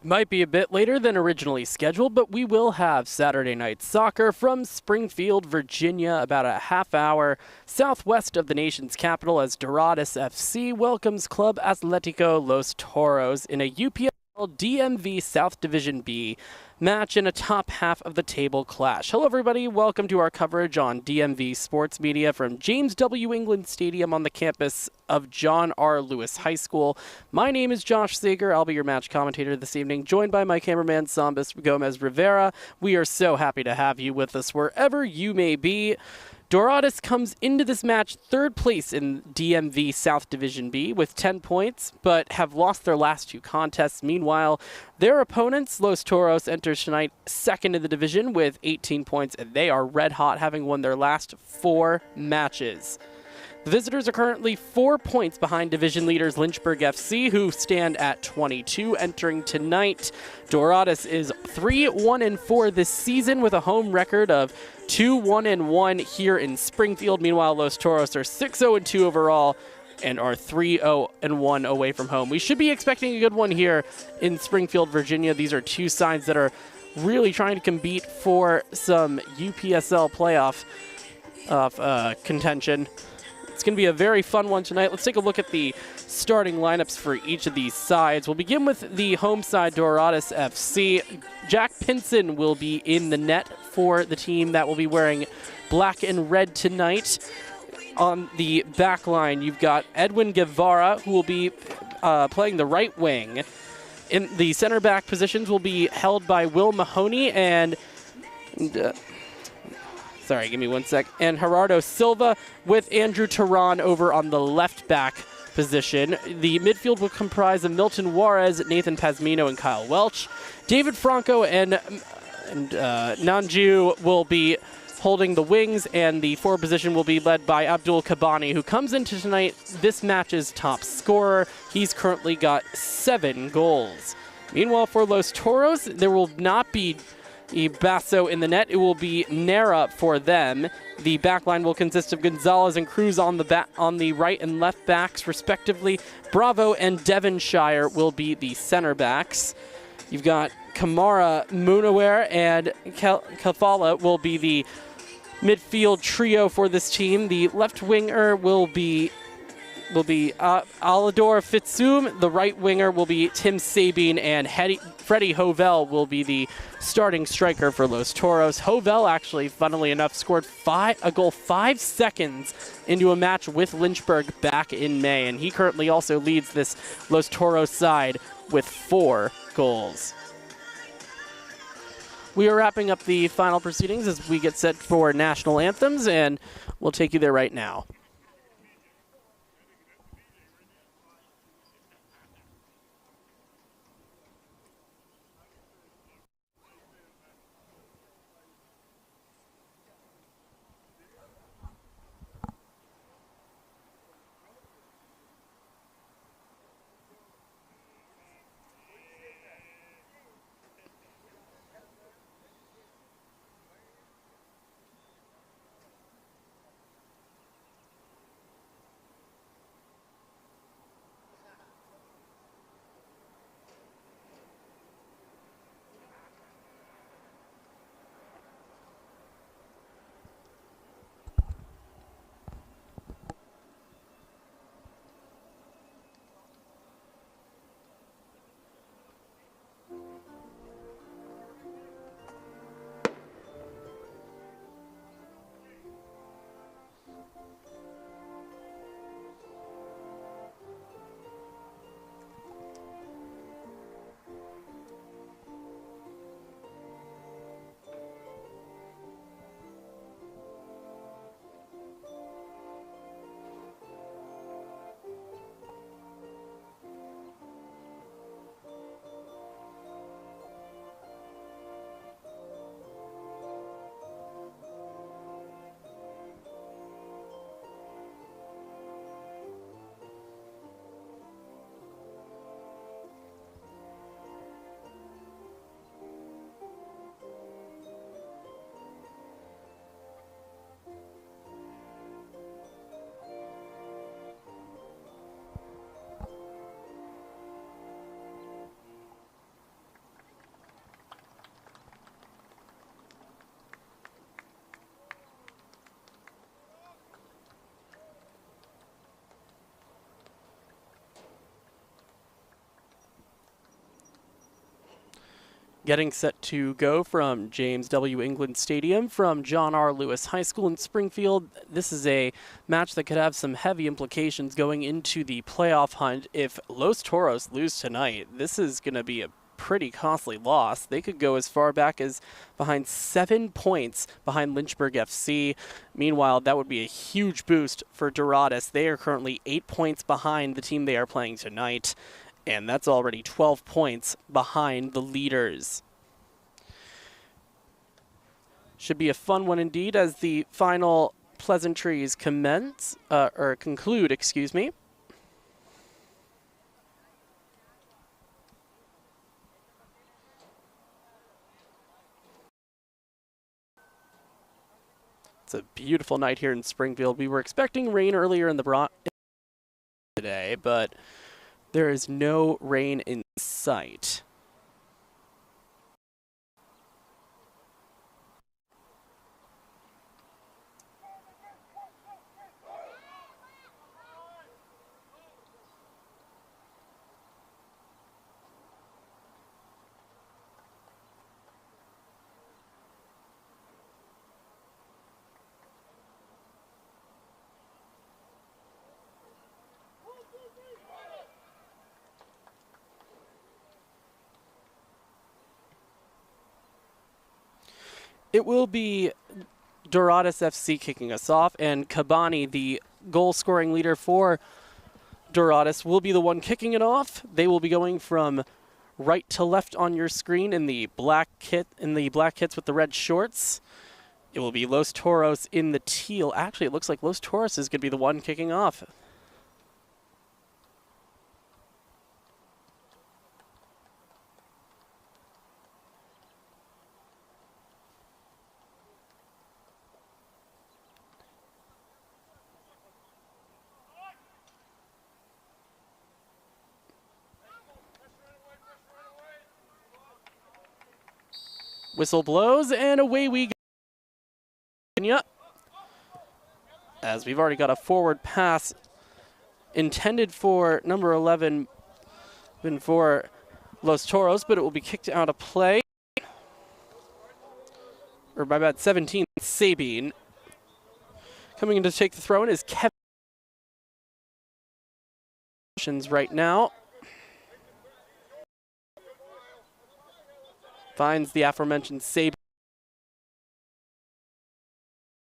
Might be a bit later than originally scheduled, but we will have Saturday night soccer from Springfield, Virginia, about a half hour southwest of the nation's capital as Doradus FC welcomes Club Atlético Los Toros in a UPSL DMV South Division B match in a top half of the table clash. Hello everybody, welcome to our coverage on DMV Sports Media from James W. England Stadium on the campus of John R. Lewis High School. My name is Josh Sager. I'll be your match commentator this evening, joined by my cameraman Sambas Gomez Rivera. We are so happy to have you with us wherever you may be. Doradus comes into this match third place in DMV South Division B with 10 points, but have lost their last two contests. Meanwhile, their opponents, Los Toros, enters tonight second in the division with 18 points, and they are red hot, having won their last 4 matches. The visitors are currently 4 points behind division leaders Lynchburg FC, who stand at 22 entering tonight. Doradus is 3-1-4 this season with a home record of 2-1-1 here in Springfield. Meanwhile, Los Toros are 6-0-2 overall and are 3-0-1 away from home. We should be expecting a good one here in Springfield, Virginia. These are two sides that are really trying to compete for some UPSL playoff contention. It's going to be a very fun one tonight. Let's take a look at the starting lineups for each of these sides. We'll begin with the home side, Doradus FC. Jack Pinson will be in the net for the team that will be wearing black and red tonight. On the back line, you've got Edwin Guevara, who will be playing the right wing. In the center back positions will be held by Will Mahoney and sorry, give me one sec. And Gerardo Silva with Andrew Tehran over on the left back position. The midfield will comprise of Milton Juarez, Nathan Pazmino, and Kyle Welch. David Franco and Nanju will be holding the wings, and the forward position will be led by Abdul Kabani, who comes into tonight this match's top scorer. He's currently got 7 goals. Meanwhile, for Los Toros, there will not be Basso in the net. It will be Nera for them. The back line will consist of Gonzalez and Cruz on the right and left backs, respectively. Bravo and Devonshire will be the center backs. You've got Kamara, Munaware, and Kafala will be the midfield trio for this team. The left winger will be Alador Fitzum. The right winger will be Tim Sabine, and Freddie Hovell will be the starting striker for Los Toros. Hovell actually, funnily enough, scored a goal 5 seconds into a match with Lynchburg back in May, and he currently also leads this Los Toros side with 4 goals. We are wrapping up the final proceedings as we get set for national anthems, and we'll take you there right now. Getting set to go from James W. England Stadium from John R. Lewis High School in Springfield. This is a match that could have some heavy implications going into the playoff hunt. If Los Toros lose tonight, this is going to be a pretty costly loss. They could go as far back as behind 7 points behind Lynchburg FC. Meanwhile, that would be a huge boost for Doradus. They are currently 8 points behind the team they are playing tonight, and that's already 12 points behind the leaders. Should be a fun one indeed as the final pleasantries conclude, excuse me. It's a beautiful night here in Springfield. We were expecting rain earlier in the today, but there is no rain in sight. It will be Doradus FC kicking us off, and Kabani, the goal-scoring leader for Doradus, will be the one kicking it off. They will be going from right to left on your screen in the black kits with the red shorts. It will be Los Toros in the teal. Actually, it looks like Los Toros is going to be the one kicking off. Whistle blows, and away we go. As we've already got a forward pass intended for number 11 for Los Toros, but it will be kicked out of play. Or by about 17, Sabine. Coming in to take the throw in is Kevin right now. Finds the aforementioned Sabine.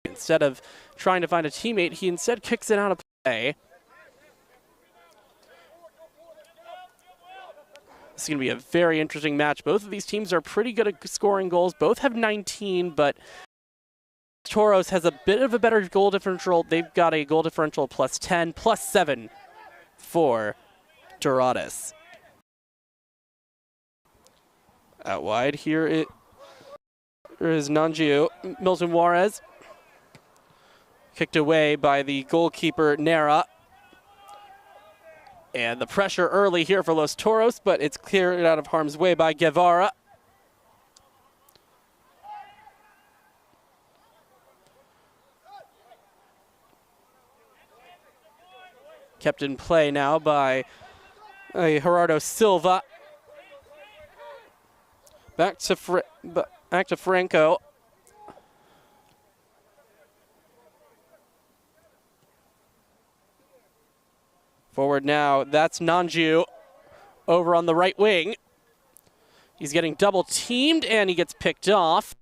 Instead of trying to find a teammate, he instead kicks it out of play. This is going to be a very interesting match. Both of these teams are pretty good at scoring goals. Both have 19, but Toros has a bit of a better goal differential. They've got a goal differential plus 10, plus 7 for Doradus. Out wide, here it is Nanjiu. Milton Juarez. Kicked away by the goalkeeper, Nera. And the pressure early here for Los Toros, but it's cleared out of harm's way by Guevara. Kept in play now by Gerardo Silva. Back to Franco. Forward now, that's Nanjiu over on the right wing. He's getting double teamed and he gets picked off.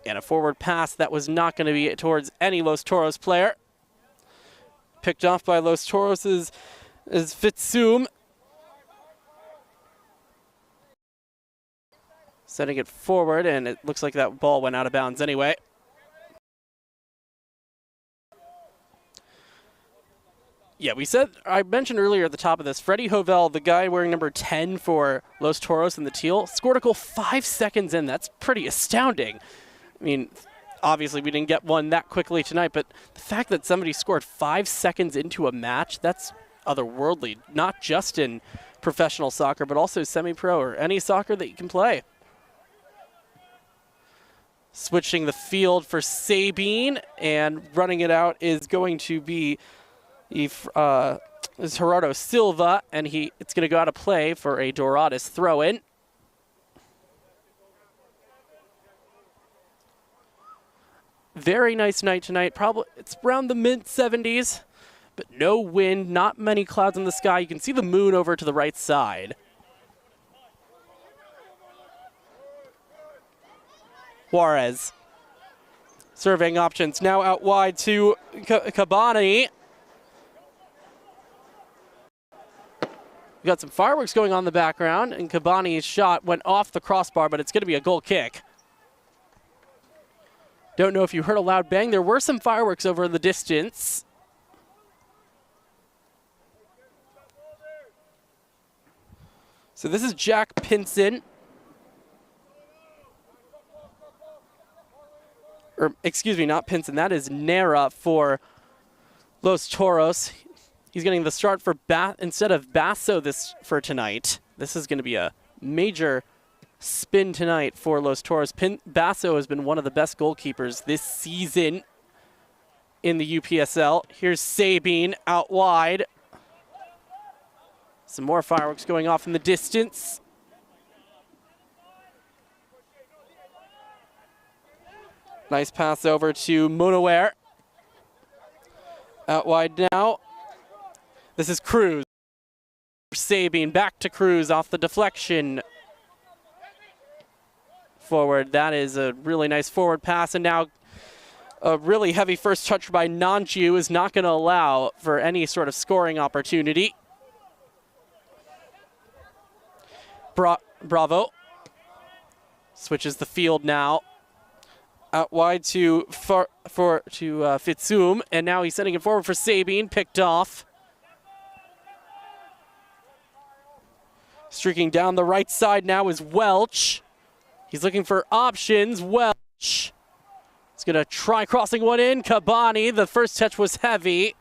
And a forward pass that was not going to be towards any Los Toros player. Picked off by Los Toros is Fitsum. Setting it forward, and it looks like that ball went out of bounds anyway. Yeah, I mentioned earlier at the top of this, Freddie Hovell, the guy wearing number 10 for Los Toros in the teal, scored a goal 5 seconds in. That's pretty astounding. I mean, obviously we didn't get one that quickly tonight, but the fact that somebody scored 5 seconds into a match, that's otherworldly, not just in professional soccer, but also semi-pro or any soccer that you can play. Switching the field for Sabine, and running it out is going to be Gerardo Silva, and it's going to go out of play for a Doradus throw-in. Very nice night tonight. Probably it's around the mid-70s, but no wind, not many clouds in the sky. You can see the moon over to the right side. Juarez. Surveying options now out wide to Cabani. We got some fireworks going on in the background, and Cabani's shot went off the crossbar, but it's going to be a goal kick. Don't know if you heard a loud bang. There were some fireworks over in the distance. So this is Jack Pinson. Or, excuse me, not Pinson. That is Nera for Los Toros. He's getting the start for instead of Basso for tonight. This is going to be a major spin tonight for Los Toros. Basso has been one of the best goalkeepers this season in the UPSL. Here's Sabine out wide. Some more fireworks going off in the distance. Nice pass over to Monoware. Out wide now. This is Cruz. Sabine back to Cruz off the deflection. Forward. That is a really nice forward pass. And now a really heavy first touch by Nanju is not going to allow for any sort of scoring opportunity. Bravo. Switches the field now. Out wide to Fitsum, and now he's sending it forward for Sabine, picked off. Streaking down the right side now is Welch. He's looking for options. Welch. He's going to try crossing one in. Cabani, the first touch was heavy.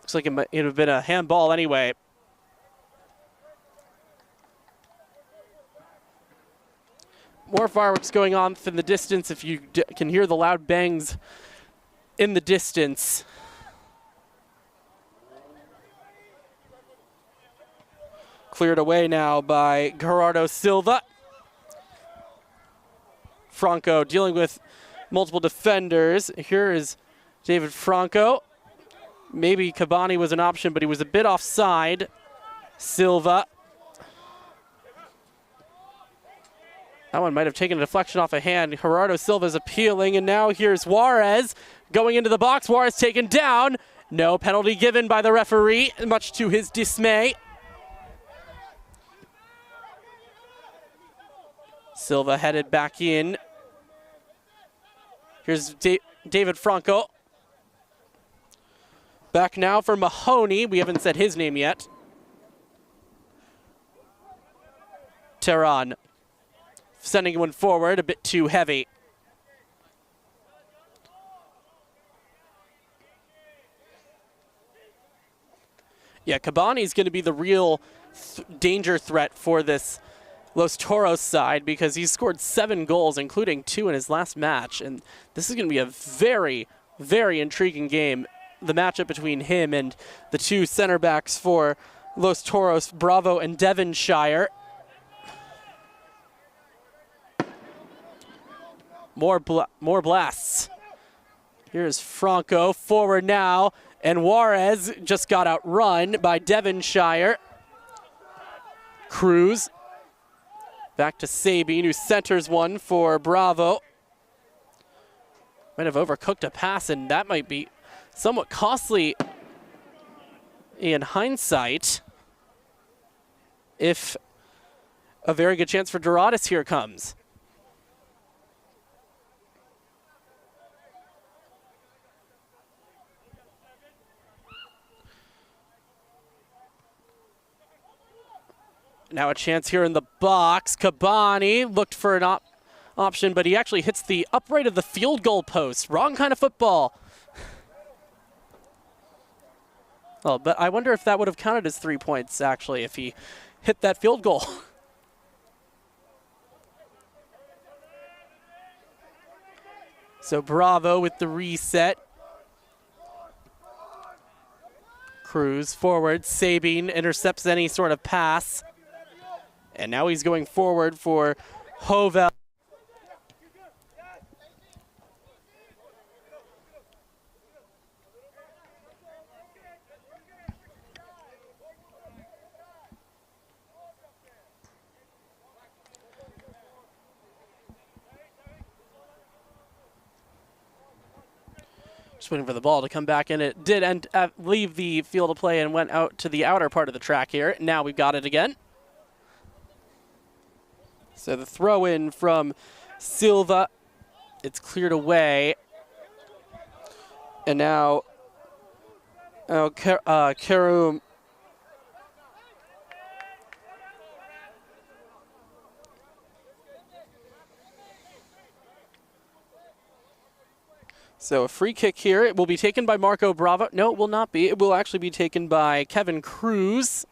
Looks like it would have been a handball anyway. More fireworks going on in the distance if you can hear the loud bangs in the distance. Cleared away now by Gerardo Silva. Franco dealing with multiple defenders. Here is David Franco. Maybe Cabani was an option, but he was a bit offside. Silva. That one might have taken a deflection off a hand. Gerardo Silva's appealing, and now here's Juarez going into the box. Juarez taken down. No penalty given by the referee, much to his dismay. Silva headed back in. Here's David Franco. Back now for Mahoney. We haven't said his name yet. Tehran. Sending one forward, a bit too heavy. Yeah, Cabani's going to be the real danger threat for this Los Toros side because he's scored 7 goals, including 2 in his last match. And this is going to be a very, very intriguing game. The matchup between him and the 2 center backs for Los Toros, Bravo and Devonshire. More blasts. Here's Franco forward now, and Juarez just got outrun by Devonshire. Cruz back to Sabine, who centers one for Bravo. Might have overcooked a pass, and that might be somewhat costly in hindsight. If a very good chance for Doradus here comes. Now a chance here in the box. Cabani looked for an option, but he actually hits the upright of the field goal post. Wrong kind of football. Oh, but I wonder if that would have counted as 3 points, actually, if he hit that field goal. So Bravo with the reset. Cruz forward. Sabine intercepts any sort of pass. And now he's going forward for Hovel. Just waiting for the ball to come back, and it did leave the field of play and went out to the outer part of the track here. Now we've got it again. So the throw in from Silva, it's cleared away. And now Karum. So a free kick here. It will be taken by Marco Bravo. No, it will not be. It will actually be taken by Kevin Cruz.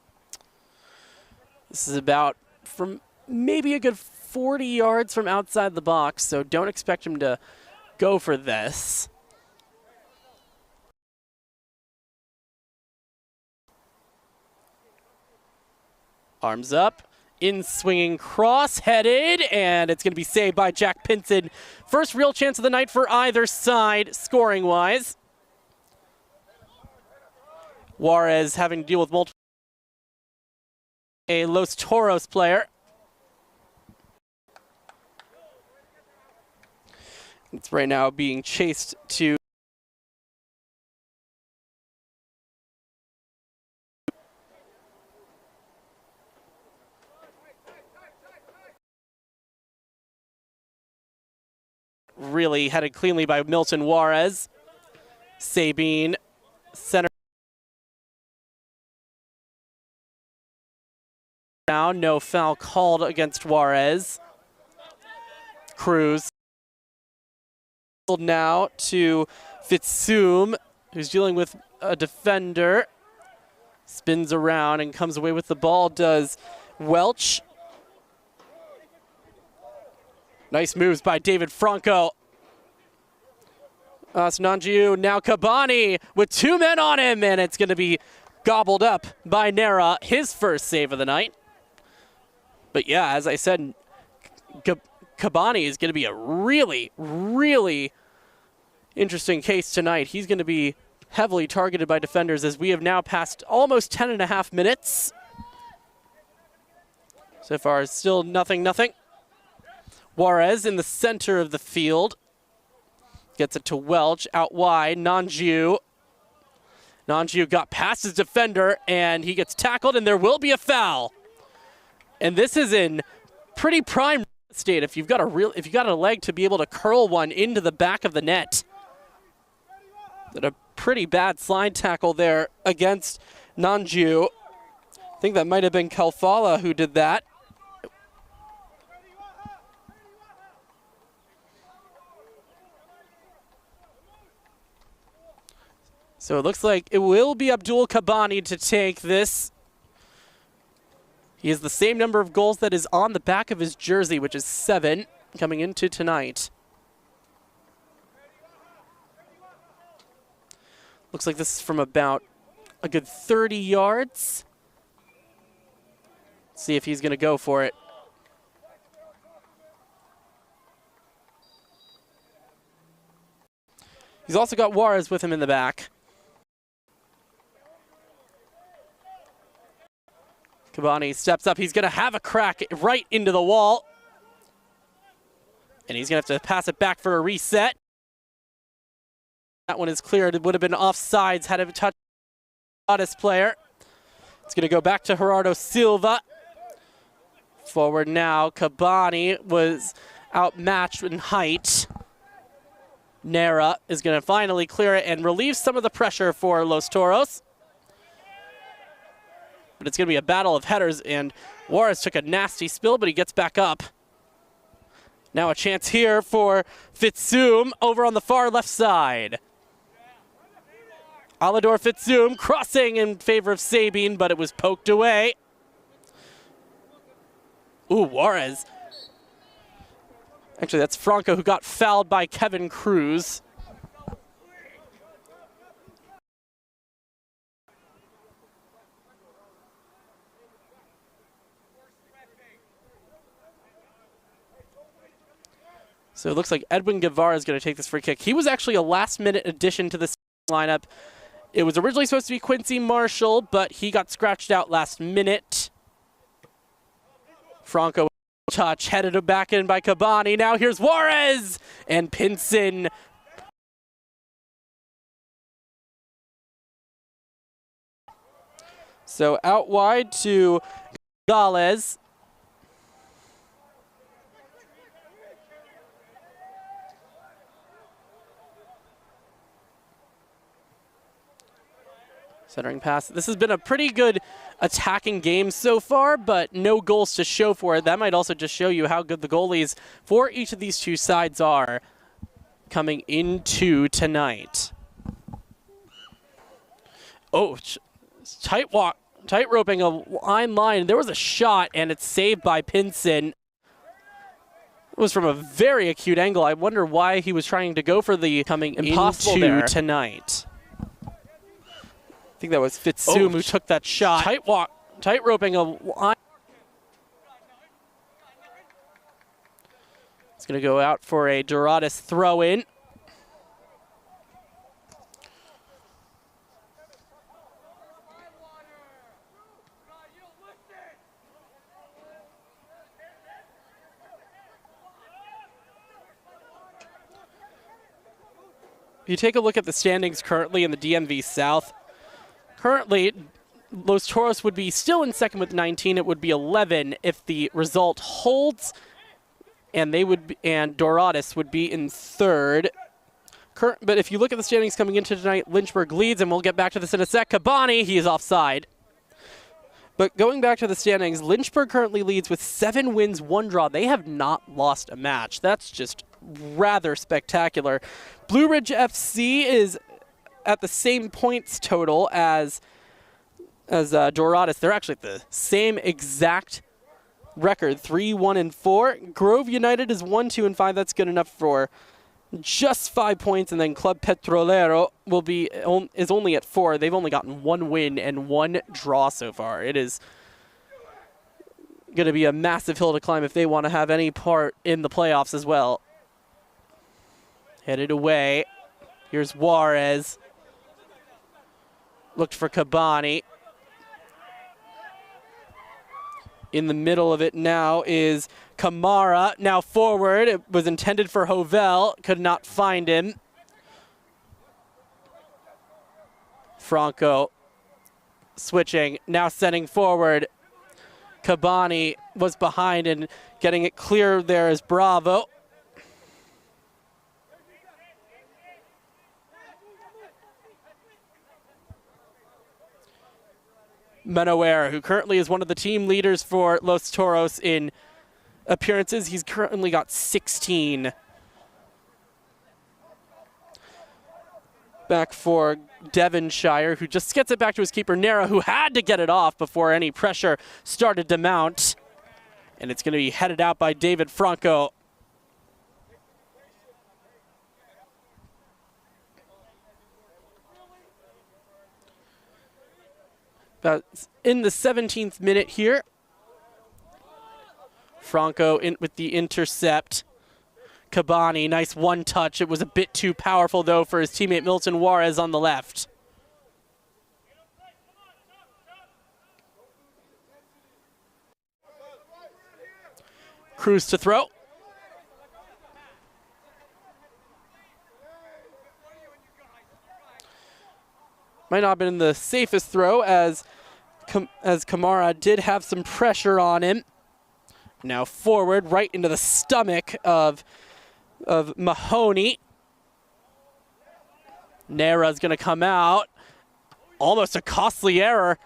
This is about from maybe a good 40 yards from outside the box, so don't expect him to go for this. Arms up. In swinging cross, headed, and it's going to be saved by Jack Pinson. First real chance of the night for either side, scoring-wise. Juarez having to deal with multiple. A Los Toros player. It's right now being chased to. Really headed cleanly by Milton Juarez. Sabine, center. Now, no foul called against Juarez. Cruz. Now to Fitsum, who's dealing with a defender. Spins around and comes away with the ball, does Welch. Nice moves by David Franco. Nanjiu, now Kabani with two men on him, and it's going to be gobbled up by Nera, his first save of the night. But yeah, as I said, Kabani is going to be a really, really interesting case tonight. He's going to be heavily targeted by defenders as we have now passed almost 10.5 minutes. So far, still nothing. Juarez in the center of the field. Gets it to Welch, out wide, Nanjiu. Nanjiu got past his defender, and he gets tackled, and there will be a foul. And this is in pretty prime state if you've got a leg to be able to curl one into the back of the net. But a pretty bad slide tackle there against Nanjiu. I think that might have been Kalfala who did that. So it looks like it will be Abdul Kabani to take this. He has the same number of goals that is on the back of his jersey, which is 7, coming into tonight. Looks like this is from about a good 30 yards. Let's see if he's going to go for it. He's also got Juarez with him in the back. Kabani steps up. He's going to have a crack right into the wall. And he's going to have to pass it back for a reset. That one is cleared. It would have been offsides had it touched the Doradus player. It's going to go back to Gerardo Silva. Forward now. Kabani was outmatched in height. Nera is going to finally clear it and relieve some of the pressure for Los Toros. But it's going to be a battle of headers, and Juarez took a nasty spill, but he gets back up. Now a chance here for Fitsum over on the far left side. Alador Fitsum crossing in favor of Sabine, but it was poked away. Ooh, Juarez. Actually, that's Franco who got fouled by Kevin Cruz. So it looks like Edwin Guevara is going to take this free kick. He was actually a last-minute addition to this lineup. It was originally supposed to be Quincy Marshall, but he got scratched out last minute. Franco touch, headed back in by Kabani. Now here's Juarez, and Pinson So out wide to Gonzalez. Centering pass. This has been a pretty good attacking game so far, but no goals to show for it. That might also just show you how good the goalies for each of these two sides are coming into tonight. Oh, tight roping a line. There was a shot, and it's saved by Pinson. It was from a very acute angle. I wonder why he was trying to go for the coming impossible into there tonight. I think that was Fitsum who took that shot. Tight roping a line. It's going to go out for a Doradus throw in. If you take a look at the standings currently in the DMV South, currently Los Toros would be still in second with 19. It would be 11 if the result holds, and Doradus would be in third. But if you look at the standings coming into tonight, Lynchburg leads, and we'll get back to this in a sec. Cabani, he is offside. But going back to the standings, Lynchburg currently leads with 7 wins, 1 draw. They have not lost a match. That's just rather spectacular. Blue Ridge FC is at the same points total as Doradus. They're actually at the same exact record, 3-1-4. Grove United is 1-2-5. That's good enough for just 5 points, and then Club Petrolero is only at 4. They've only gotten 1 win and 1 draw so far. It is going to be a massive hill to climb if they want to have any part in the playoffs as well. Headed away. Here's Juarez. Looked for Cabani. In the middle of it now is Kamara. Now forward. It was intended for Hovel. Could not find him. Franco switching. Now sending forward. Cabani was behind and getting it clear there is Bravo. Manoera, who currently is one of the team leaders for Los Toros in appearances. He's currently got 16. Back for Devonshire, who just gets it back to his keeper, Nera, who had to get it off before any pressure started to mount. And it's going to be headed out by David Franco. About in the 17th minute here. Franco in with the intercept. Cabani, nice one touch. It was a bit too powerful, though, for his teammate Milton Juarez on the left. Cruz to throw. Might not have been the safest throw as Kamara did have some pressure on him. Now forward, right into the stomach of Mahoney. Nera's going to come out. Almost a costly error.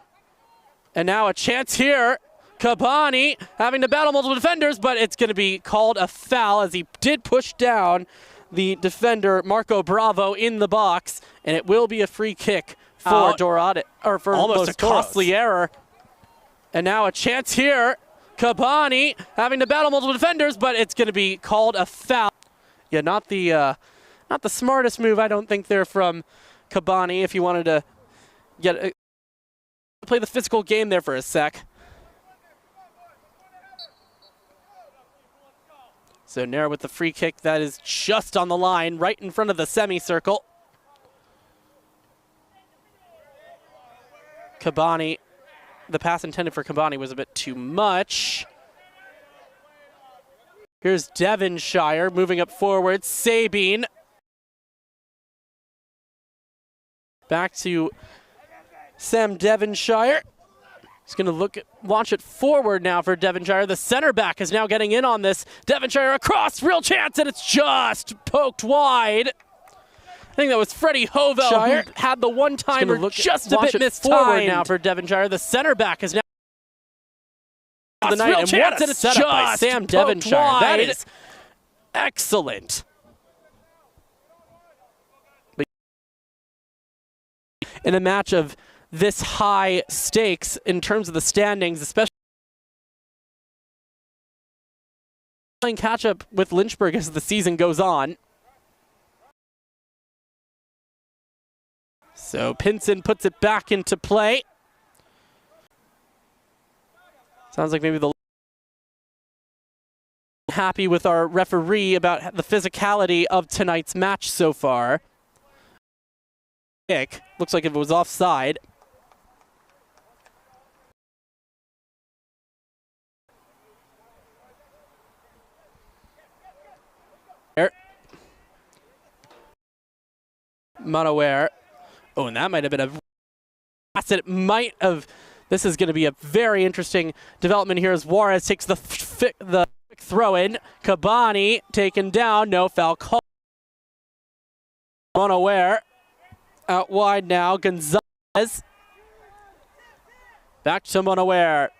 And now a chance here. Cabani having to battle multiple defenders, but it's going to be called a foul as he did push down the defender, Marco Bravo, in the box. And it will be a free kick for Doradus, or for almost a costly error. And now a chance here. Cabani having to battle multiple defenders, but it's going to be called a foul. Yeah, not the smartest move, I don't think, there from Cabani. If you wanted to play the physical game there for a sec. So Nera with the free kick that is just on the line, right in front of the semicircle. Cabani, the pass intended for Cabani was a bit too much. Here's Devonshire moving up forward. Sabine. Back to Sam Devonshire. He's going to launch it forward now for Devonshire. The center back is now getting in on this. Devonshire across, real chance, and it's just poked wide. I think that was Freddie Hovell who had the one-timer just a bit mistimed. Forward now for Devonshire. The center back is now the night, and once it's set up by Sam Devonshire. That is excellent. In a match of this high stakes in terms of the standings, especially playing catch-up with Lynchburg as the season goes on. So Pinson puts it back into play. Sounds like maybe the happy with our referee about the physicality of tonight's match so far. Kick. Looks like it was offside. Monoware. Oh, and that might have been a pass. It might have. This is going to be a very interesting development here as Juarez takes the quick throw in. Cabani taken down. No foul call. Monoware out wide now. Gonzalez. Back to Monoware.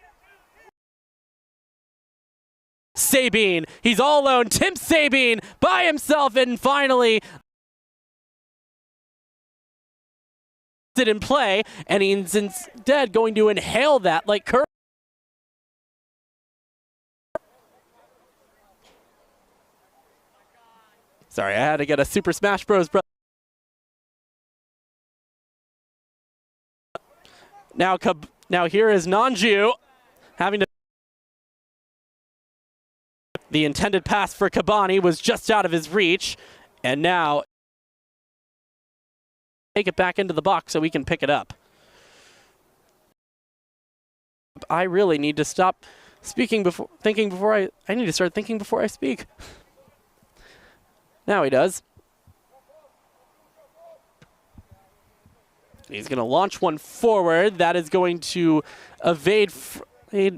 Sabine. He's all alone. Tim Sabine by himself, and finally it in play, and he's instead going to inhale that like Curry. Sorry, I had to get a Super Smash Bros. Now here is Nanju having to. The intended pass for Cabani was just out of his reach, and now take it back into the box so we can pick it up. I really need to stop thinking before I need to start thinking before I speak. Now he does. He's going to launch one forward. That is going to evade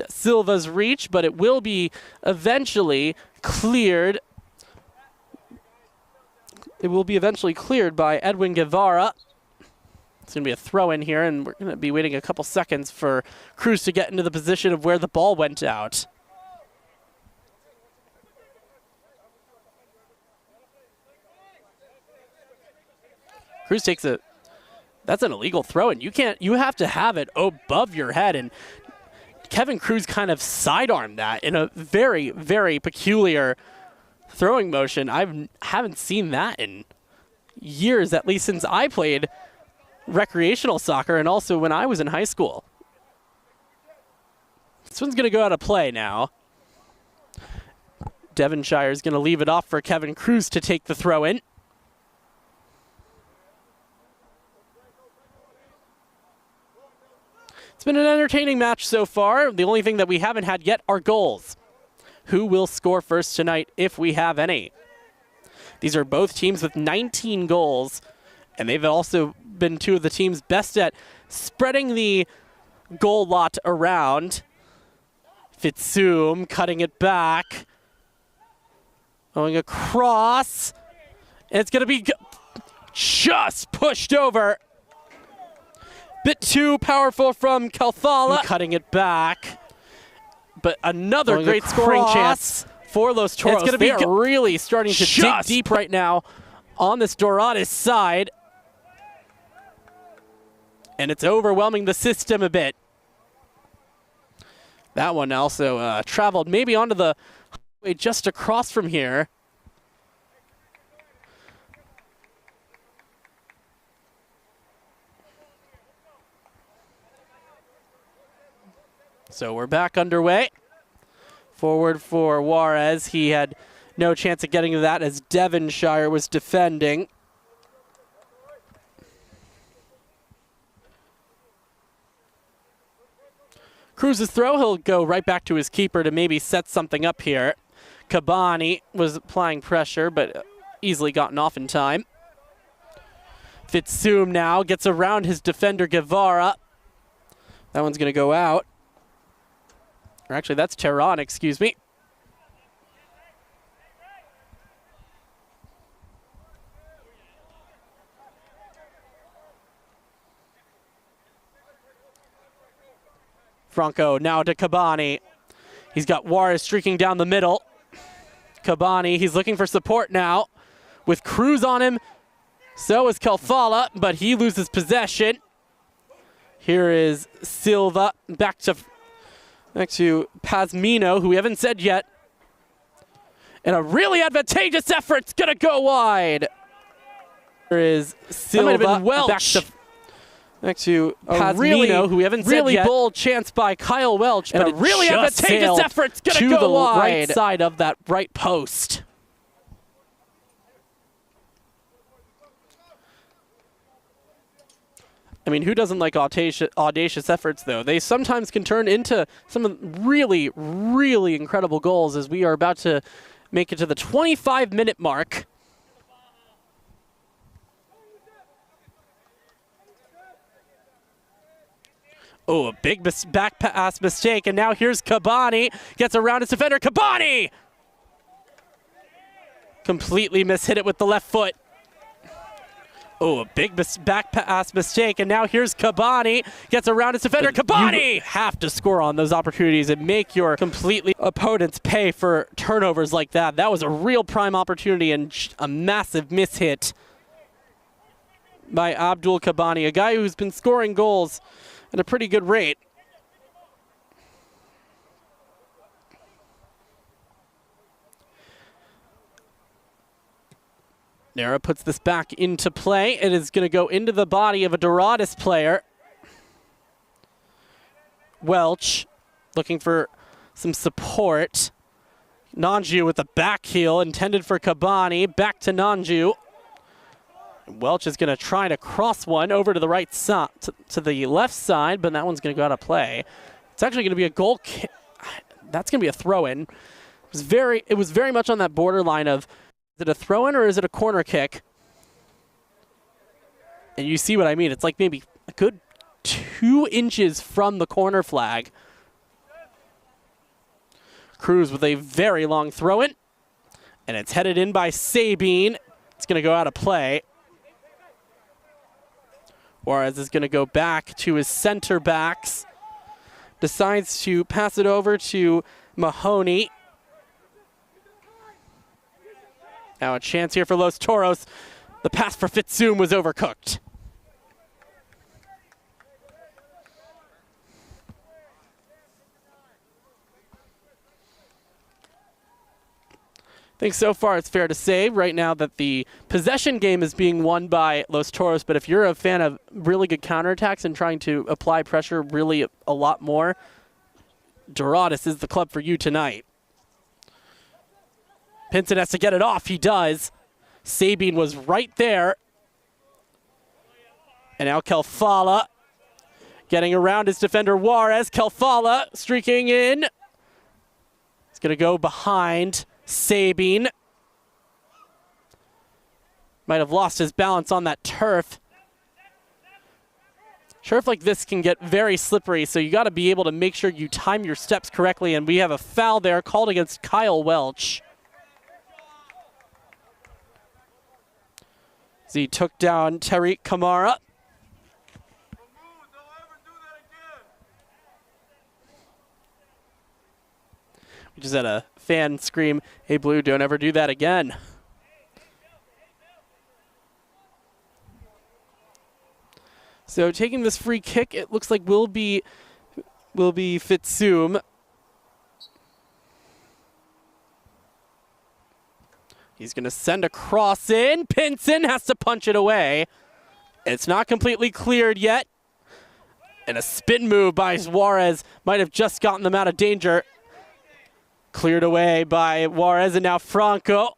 Silva's reach, but it will be eventually cleared. It will be eventually cleared by Edwin Guevara. It's going to be a throw in here, and we're going to be waiting a couple seconds for Cruz to get into the position of where the ball went out. Cruz takes it. That's an illegal throw, and you have to have it above your head, and Kevin Cruz kind of sidearmed that in a very, very peculiar throwing motion. I haven't seen that in years, at least since I played recreational soccer and also when I was in high school. This one's going to go out of play now. Devonshire is going to leave it off for Kevin Cruz to take the throw in. It's been an entertaining match so far. The only thing that we haven't had yet are goals. Who will score first tonight if we have any? These are both teams with 19 goals, and they've also been two of the teams best at spreading the goal lot around. Fitsum cutting it back. Going across. And it's going to be just pushed over. Bit too powerful from Kalthala. Cutting it back. But another great scoring chance for Los Toros. It's going to be really starting to dig deep right now on this Doradus side. And it's overwhelming the system a bit. That one also traveled maybe onto the highway just across from here. So we're back underway. Forward for Juarez. He had no chance of getting to that as Devonshire was defending. Cruz's throw, he'll go right back to his keeper to maybe set something up here. Cabani was applying pressure, but easily gotten off in time. Fitsum now gets around his defender Guevara. That one's going to go out. Or actually, that's Tehran, excuse me. Franco now to Kabani. He's got Juarez streaking down the middle. Kabani, he's looking for support now. With Cruz on him, so is Kelfala, but he loses possession. Here is Silva, back to Pazmino, who we haven't said yet. And a really advantageous effort, it's gonna go wide. Here is Silva, that might have been Welch. Back to Pazmino, who we haven't said yet. Really bold chance by Kyle Welch, and but a really advantageous effort, it's gonna go the wide. Right side of that right post. I mean, who doesn't like audacious efforts, though? They sometimes can turn into some really, really incredible goals as we are about to make it to the 25-minute mark. Oh, a big back pass mistake, and now here's Kabani. Gets around his defender. Kabani! Completely mishit it with the left foot. Oh, a big back pass mistake, and now here's Kabani. Gets around his defender. Kabani! You have to score on those opportunities and make your completely opponents pay for turnovers like that. That was a real prime opportunity and a massive mishit by Abdul Kabani, a guy who's been scoring goals at a pretty good rate. Nera puts this back into play. It is going to go into the body of a Doradus player. Welch looking for some support. Nanju with a back heel intended for Kabani. Back to Nanju. Welch is going to try to cross one over to the right side, to the left side, but that one's going to go out of play. It's actually going to be a goal kick. That's going to be a throw-in. It was very much on that borderline of, is it a throw-in or is it a corner kick? And you see what I mean. It's like maybe a good 2 inches from the corner flag. Cruz with a very long throw-in. And it's headed in by Sabine. It's going to go out of play. Juarez is going to go back to his center backs. Decides to pass it over to Mahoney. Now a chance here for Los Toros. The pass for Fitsum was overcooked. I think so far it's fair to say right now that the possession game is being won by Los Toros, but if you're a fan of really good counterattacks and trying to apply pressure really a lot more, Doradus is the club for you tonight. Pinson has to get it off. He does. Sabine was right there. And now Kelfala getting around his defender Juarez. Kelfala streaking in. He's going to go behind Sabine. Might have lost his balance on that turf. Turf like this can get very slippery, so you got to be able to make sure you time your steps correctly. And we have a foul there called against Kyle Welch. As he took down Tariq Kamara. We just had a fan scream, "Hey Blue, don't ever do that again." So taking this free kick, it looks like will be Fitsum. He's going to send a cross in. Pinson has to punch it away. It's not completely cleared yet. And a spin move by Juarez might have just gotten them out of danger. Cleared away by Juarez, and now Franco.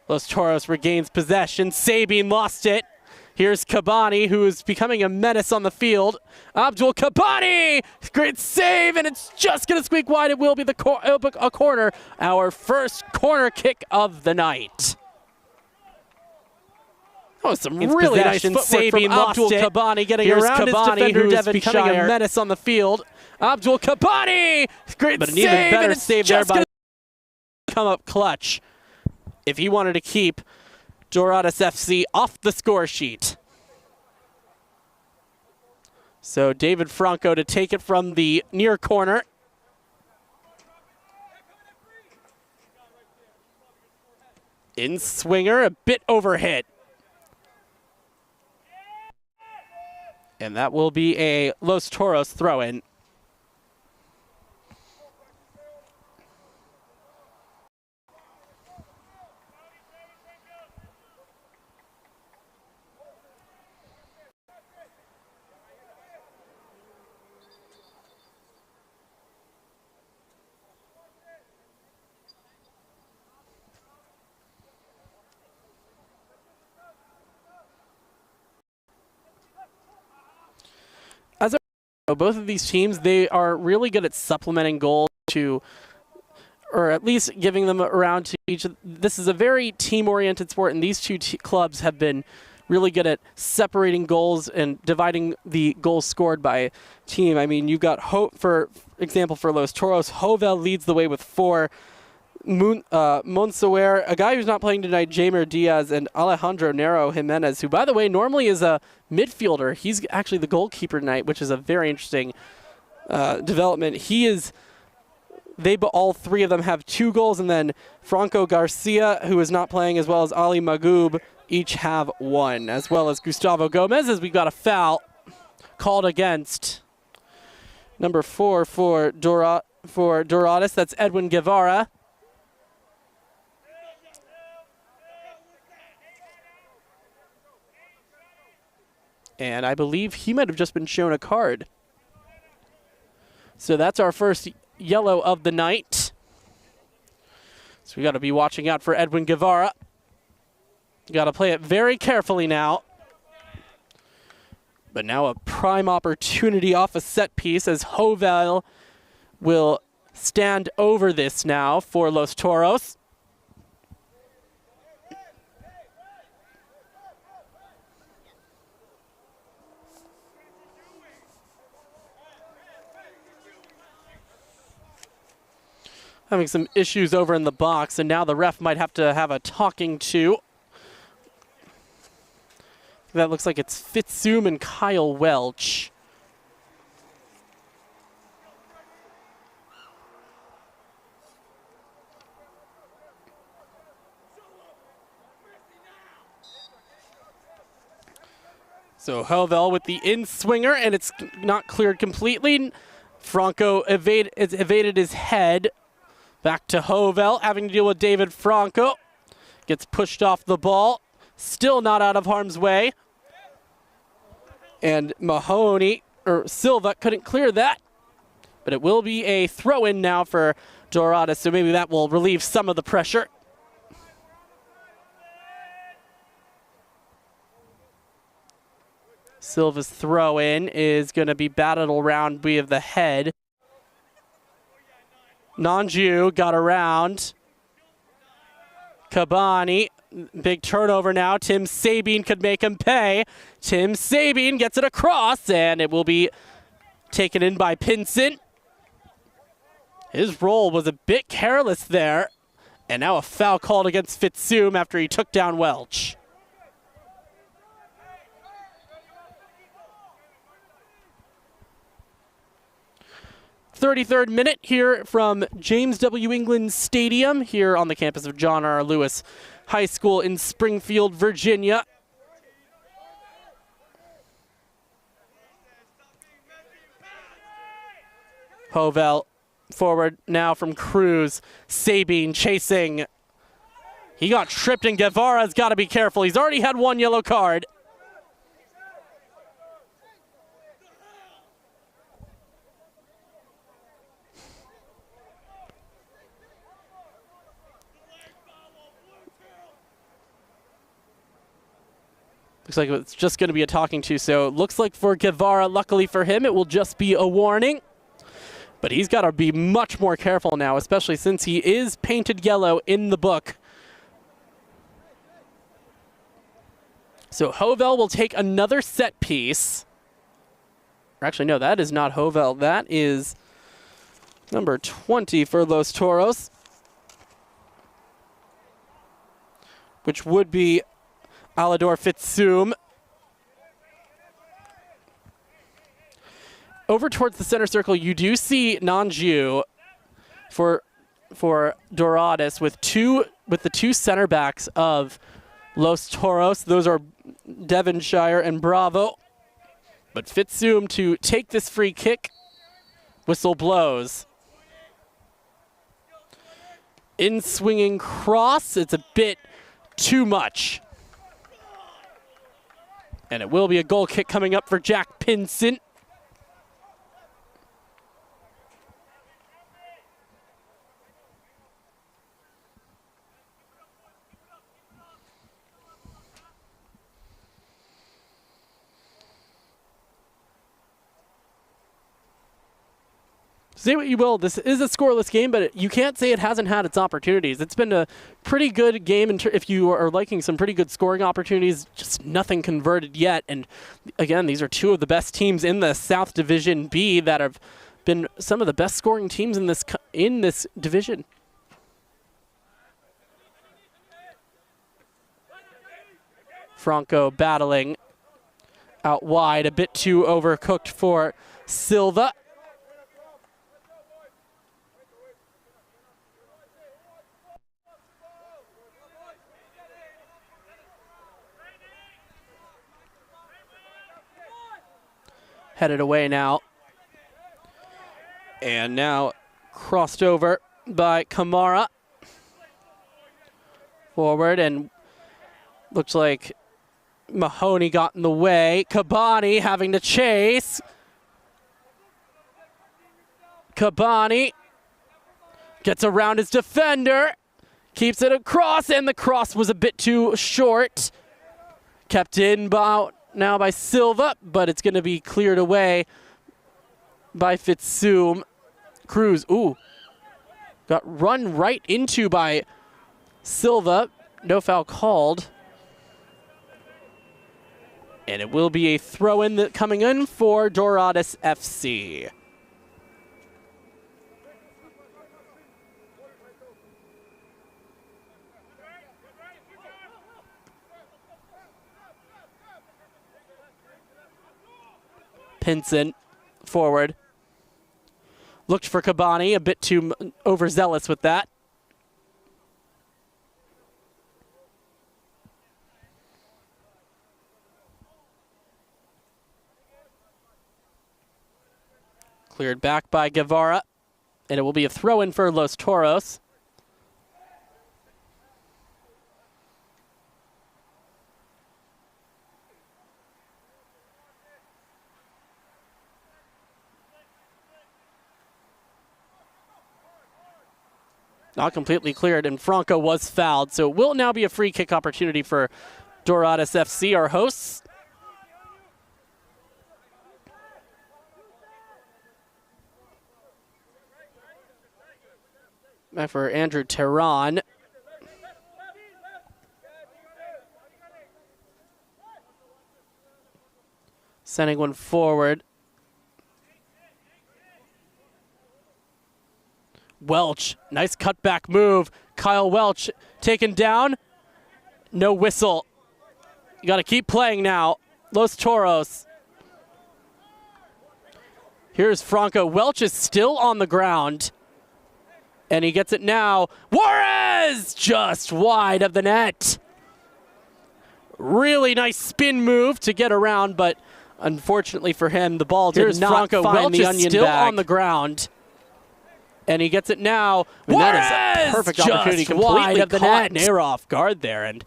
Los Toros regains possession. Sabine lost it. Here's Kabani, who is becoming a menace on the field. Abdul Kabani! Great save, and it's just going to squeak wide. It will be a corner. Our first corner kick of the night. Oh, some really nice footwork from Abdul Kabani getting around his defender, who is becoming a menace on the field. Abdul Kabani! Great but an save, even better save there by come up clutch if he wanted to keep Doradus FC off the score sheet. So David Franco to take it from the near corner. In swinger, a bit overhit. And that will be a Los Toros throw-in. Both of these teams, they are really good at supplementing goals to, or at least giving them around to each. This is a very team-oriented sport, and these two clubs have been really good at separating goals and dividing the goals scored by team. I mean, you've got, for example, for Los Toros, Hovel leads the way with 4. Monsower, a guy who's not playing tonight, Jamer Diaz, and Alejandro Nero Jimenez, who, by the way, normally is a midfielder. He's actually the goalkeeper tonight, which is a very interesting development. All three of them have 2 goals, and then Franco Garcia, who is not playing, as well as Ali Magoub, each have 1, as well as Gustavo Gomez, as we got a foul called against number 4 for Doradus. That's Edwin Guevara. And I believe he might have just been shown a card. So that's our first yellow of the night. So we got to be watching out for Edwin Guevara. Got to play it very carefully now. But now a prime opportunity off a set piece as Hovel will stand over this now for Los Toros. Having some issues over in the box, and now the ref might have to have a talking to. That looks like it's Fitzzoom and Kyle Welch. So Hovel with the in-swinger, and it's not cleared completely. Franco evaded his head. Back to Hovel, having to deal with David Franco. Gets pushed off the ball. Still not out of harm's way. And Silva couldn't clear that. But it will be a throw-in now for Doradus, so maybe that will relieve some of the pressure. Silva's throw-in is going to be batted around via the head. Nanju got around. Kabani, big turnover now. Tim Sabine could make him pay. Tim Sabine gets it across, and it will be taken in by Pinson. His roll was a bit careless there, and now a foul called against Fitzzoom after he took down Welch. 33rd minute here from James W. England Stadium here on the campus of John R. Lewis High School in Springfield, Virginia. Hovel forward now from Cruz. Sabine chasing. He got tripped, and Guevara's got to be careful. He's already had 1 yellow card. Looks like it's just going to be a talking to, so it looks like for Guevara, luckily for him, it will just be a warning. But he's got to be much more careful now, especially since he is painted yellow in the book. So Hovel will take another set piece. Or actually, no, that is not Hovel. That is number 20 for Los Toros, which would be Alador Fitsum. Over towards the center circle, you do see Nanju for Doradus with the two center backs of Los Toros. Those are Devonshire and Bravo. But Fitsum to take this free kick. Whistle blows. In swinging cross, it's a bit too much. And it will be a goal kick coming up for Jack Pinson. Say what you will, this is a scoreless game, but you can't say it hasn't had its opportunities. It's been a pretty good game if you are liking some pretty good scoring opportunities, just nothing converted yet. And again, these are two of the best teams in the South Division B that have been some of the best scoring teams in this division. Franco battling out wide, a bit too overcooked for Silva. Headed away now. And now crossed over by Kamara. Forward, and looks like Mahoney got in the way. Kabani having to chase. Kabani gets around his defender. Keeps it across, and the cross was a bit too short. Kept in now by Silva, but it's going to be cleared away by Fitsum. Cruz, got run right into by Silva. No foul called. And it will be a throw-in coming in for Doradus FC. Pinson forward. Looked for Kabani, a bit too overzealous with that. Cleared back by Guevara, and it will be a throw-in for Los Toros. Not completely cleared, and Franco was fouled, so it will now be a free kick opportunity for Doradus FC, our hosts. For Andrew Tehran. Sending one forward. Welch, nice cutback move. Kyle Welch taken down. No whistle. You got to keep playing now. Los Toros. Here's Franco. Welch is still on the ground. And he gets it now. Juarez just wide of the net. Really nice spin move to get around, but unfortunately for him, the ball did not Franco find the onion still bag. on the ground. And he gets it now. That is a perfect opportunity, completely of the net. Nair off guard there, and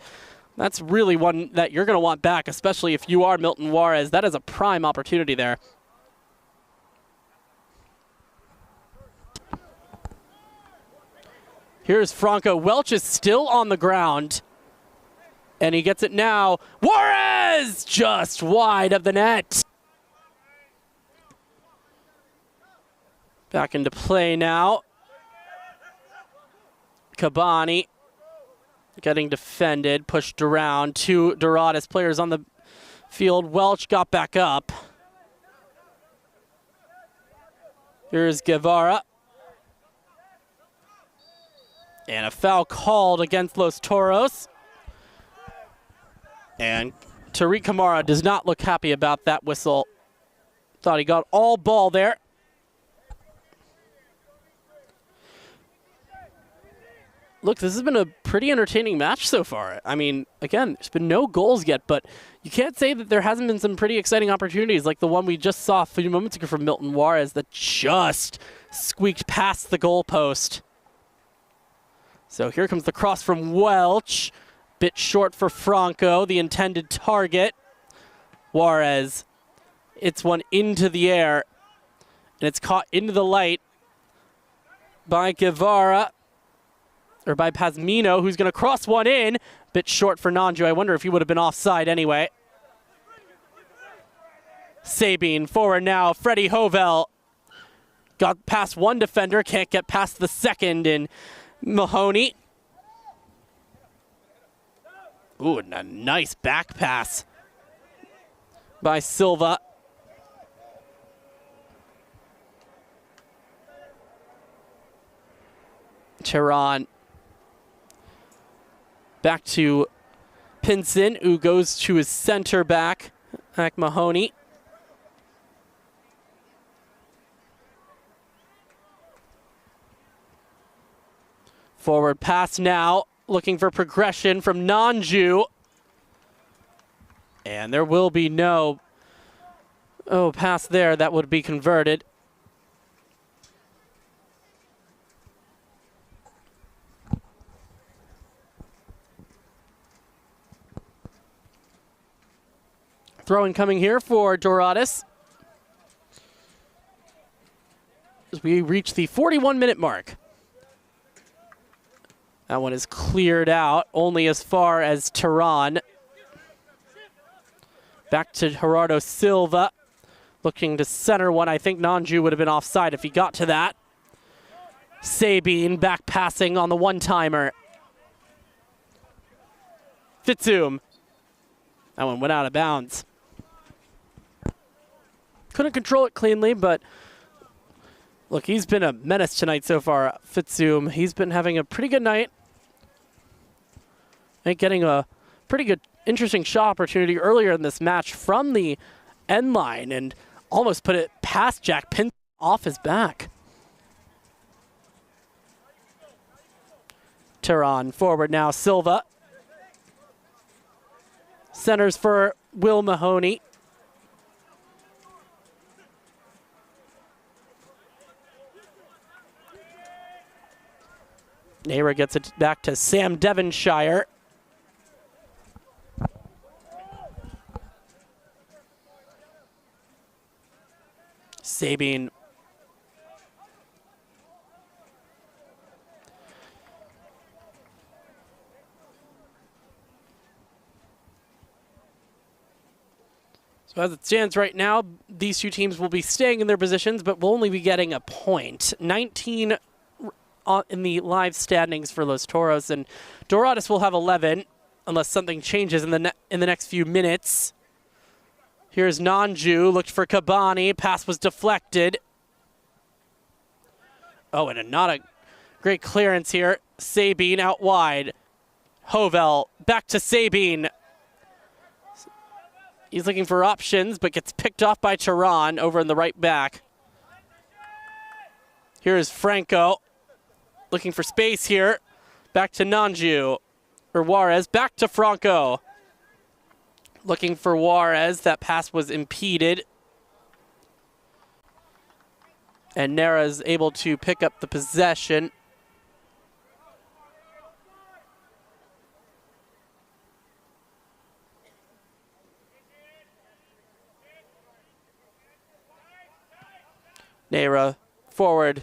that's really one that you're going to want back, especially if you are Milton Juarez. That is a prime opportunity there. Here's Franco. Welch is still on the ground. And he gets it now. Juarez just wide of the net. Back into play now. Kabani getting defended, pushed around. Two Doradus players on the field. Welch got back up. Here's Guevara. And a foul called against Los Toros. And Tariq Kamara does not look happy about that whistle. Thought he got all ball there. Look, this has been a pretty entertaining match so far. I mean, again, there's been no goals yet, but you can't say that there hasn't been some pretty exciting opportunities like the one we just saw a few moments ago from Milton Juarez that just squeaked past the goalpost. So here comes the cross from Welch. Bit short for Franco, the intended target. Juarez, it's one into the air, and it's caught into the light by Guevara. Or by Pazmino, who's going to cross one in. Bit short for Nanju. I wonder if he would have been offside anyway. Sabine forward now. Freddie Hovel got past one defender. Can't get past the second in Mahoney. Ooh, and a nice back pass by Silva. Tehran. Back to Pinson, who goes to his center back, Mahoney. Forward pass now, looking for progression from Nanju. And there will be no pass there. That would be converted. Throw-in coming here for Doradus. As we reach the 41-minute mark. That one is cleared out, only as far as Tehran. Back to Gerardo Silva. Looking to center one. I think Nanju would have been offside if he got to that. Sabine back passing on the one-timer. Fitzum. That one went out of bounds. Couldn't control it cleanly, but look, he's been a menace tonight so far, Fitzum. He's been having a pretty good night. And getting a pretty good, interesting shot opportunity earlier in this match from the end line and almost put it past Jack Pinson off his back. Tehran forward now, Silva. Centers for Will Mahoney. Nehra gets it back to Sam Devonshire. Sabine. So as it stands right now, these two teams will be staying in their positions, but will only be getting a point. 19 in the live standings for Los Toros, and Doradus will have 11 unless something changes in the next few minutes. Here's Nanju, looked for Kabani, pass was deflected. Oh, and not a great clearance here. Sabine out wide. Hovel back to Sabine. He's looking for options, but gets picked off by Tehran over in the right back. Here's Franco. Looking for space here. Back to Nanju. Or Juarez. Back to Franco. Looking for Juarez. That pass was impeded. And Nehra is able to pick up the possession. Nehra forward.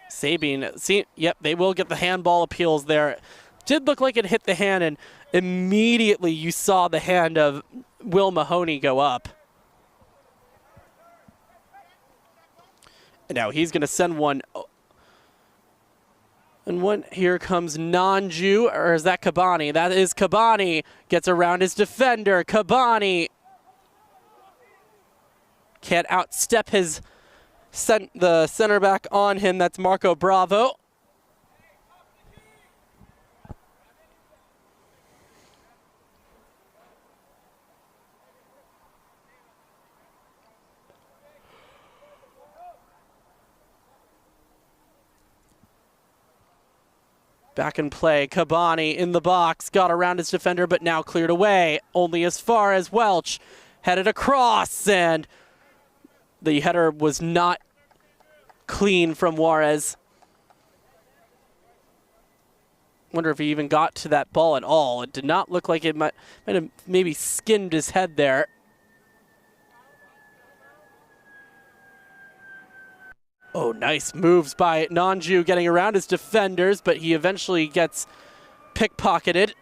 Sabine, yep, they will get the handball appeals there. Did look like it hit the hand, and immediately you saw the hand of Will Mahoney go up. And now he's going to send one. And one, here comes Nanju, or is that Kabani? That is Kabani. Gets around his defender. Kabani can't outstep the center back on him. That's Marco Bravo. Back in play, Cabani in the box, got around his defender, but now cleared away, only as far as Welch. Headed across, and the header was not clean from Juarez. Wonder if he even got to that ball at all. It did not look like it might have maybe skimmed his head there. Oh, nice moves by Nanju getting around his defenders, but he eventually gets pickpocketed.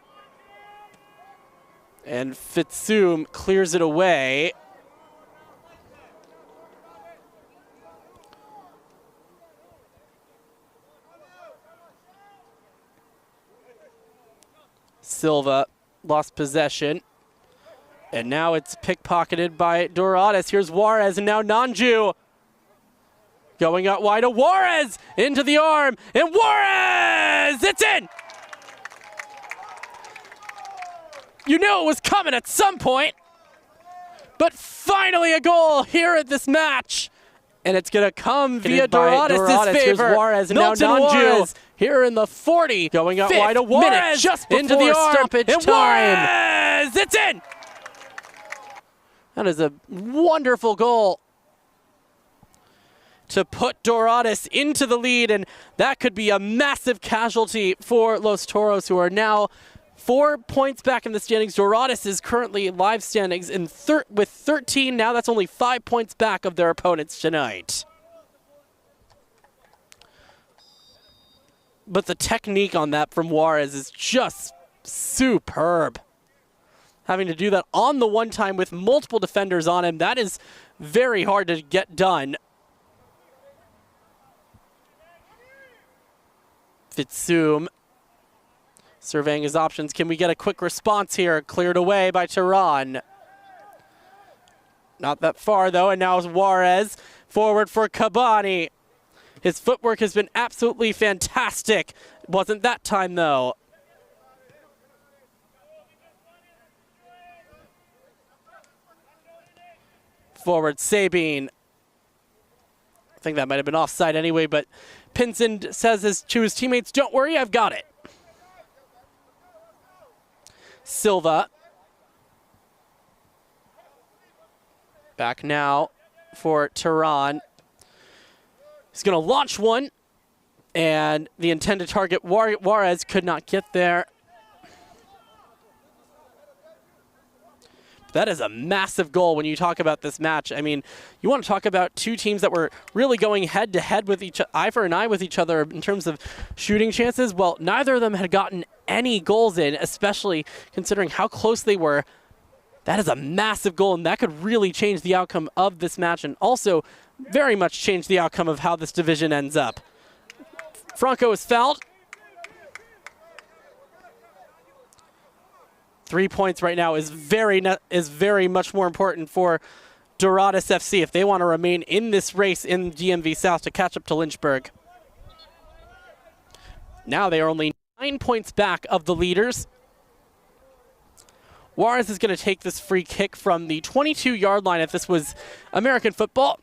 And Fitsum clears it away. Silva lost possession. And now it's pickpocketed by Doradus. Here's Juarez, and now Nanju. Going out wide to Juarez, into the arm, and Juarez, it's in! You knew it was coming at some point, but finally a goal here at this match. And it's gonna come via Doradus' favor. Here's Juarez, and now Nanju here in the 40. Going out wide to Juarez, just into the arm, stoppage and time. Juarez, it's in! That is a wonderful goal to put Doradus into the lead, and that could be a massive casualty for Los Toros, who are now 4 points back in the standings. Doradus is currently live standings with 13. Now that's only 5 points back of their opponents tonight. But the technique on that from Juarez is just superb. Having to do that on the one time with multiple defenders on him, that is very hard to get done. Fitsum surveying his options. Can we get a quick response here? Cleared away by Tehran. Not that far though, and now it's Juarez forward for Cabani. His footwork has been absolutely fantastic. Wasn't that time though. Forward Sabine. I think that might have been offside anyway, but Pinson says to his teammates, don't worry, I've got it. Silva. Back now for Tehran. He's going to launch one, and the intended target, Juarez, could not get there. That is a massive goal when you talk about this match. I mean, you want to talk about two teams that were really going head-to-head with eye for an eye with each other in terms of shooting chances. Well, neither of them had gotten any goals in, especially considering how close they were. That is a massive goal, and that could really change the outcome of this match, and also very much change the outcome of how this division ends up. Franco is fouled. 3 points right now is very much more important for Doradus FC if they want to remain in this race in DMV South to catch up to Lynchburg. Now they are only 9 points back of the leaders. Juarez is going to take this free kick from the 22-yard line if this was American football.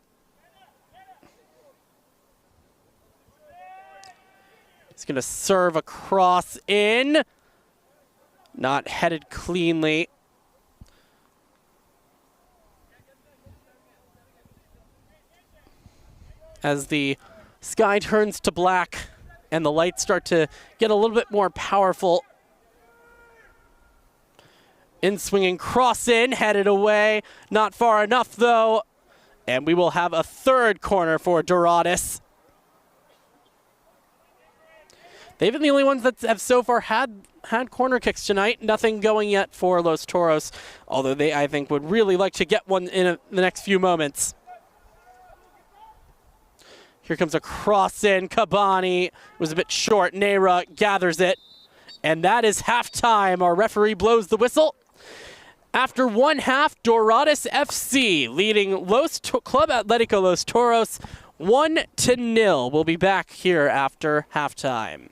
He's going to serve across in. Not headed cleanly. As the sky turns to black and the lights start to get a little bit more powerful. In swinging cross in, headed away. Not far enough though. And we will have a third corner for Doradus. They've been the only ones that have so far had corner kicks tonight. Nothing going yet for Los Toros, although they, I think, would really like to get one in the next few moments. Here comes a cross in. Cabani was a bit short. Neira gathers it. And that is halftime. Our referee blows the whistle After one half, Doradus FC leading Club Atlético Los Toros 1-0. We'll be back here after halftime.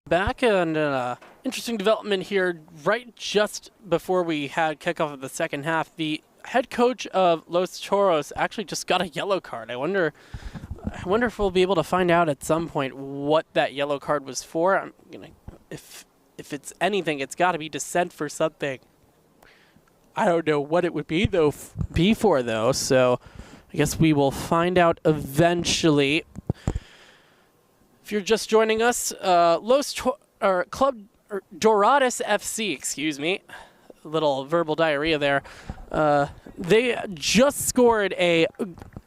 Back and interesting development here right just before we had kickoff of the second half. The head coach of Los Toros actually just got a yellow card. I wonder if we'll be able to find out at some point what that yellow card was for. If it's anything, it's got to be dissent for something. I don't know what it would be for though. So I guess we will find out eventually. If you're just joining us, Doradus FC, excuse me, a little verbal diarrhea there. They just scored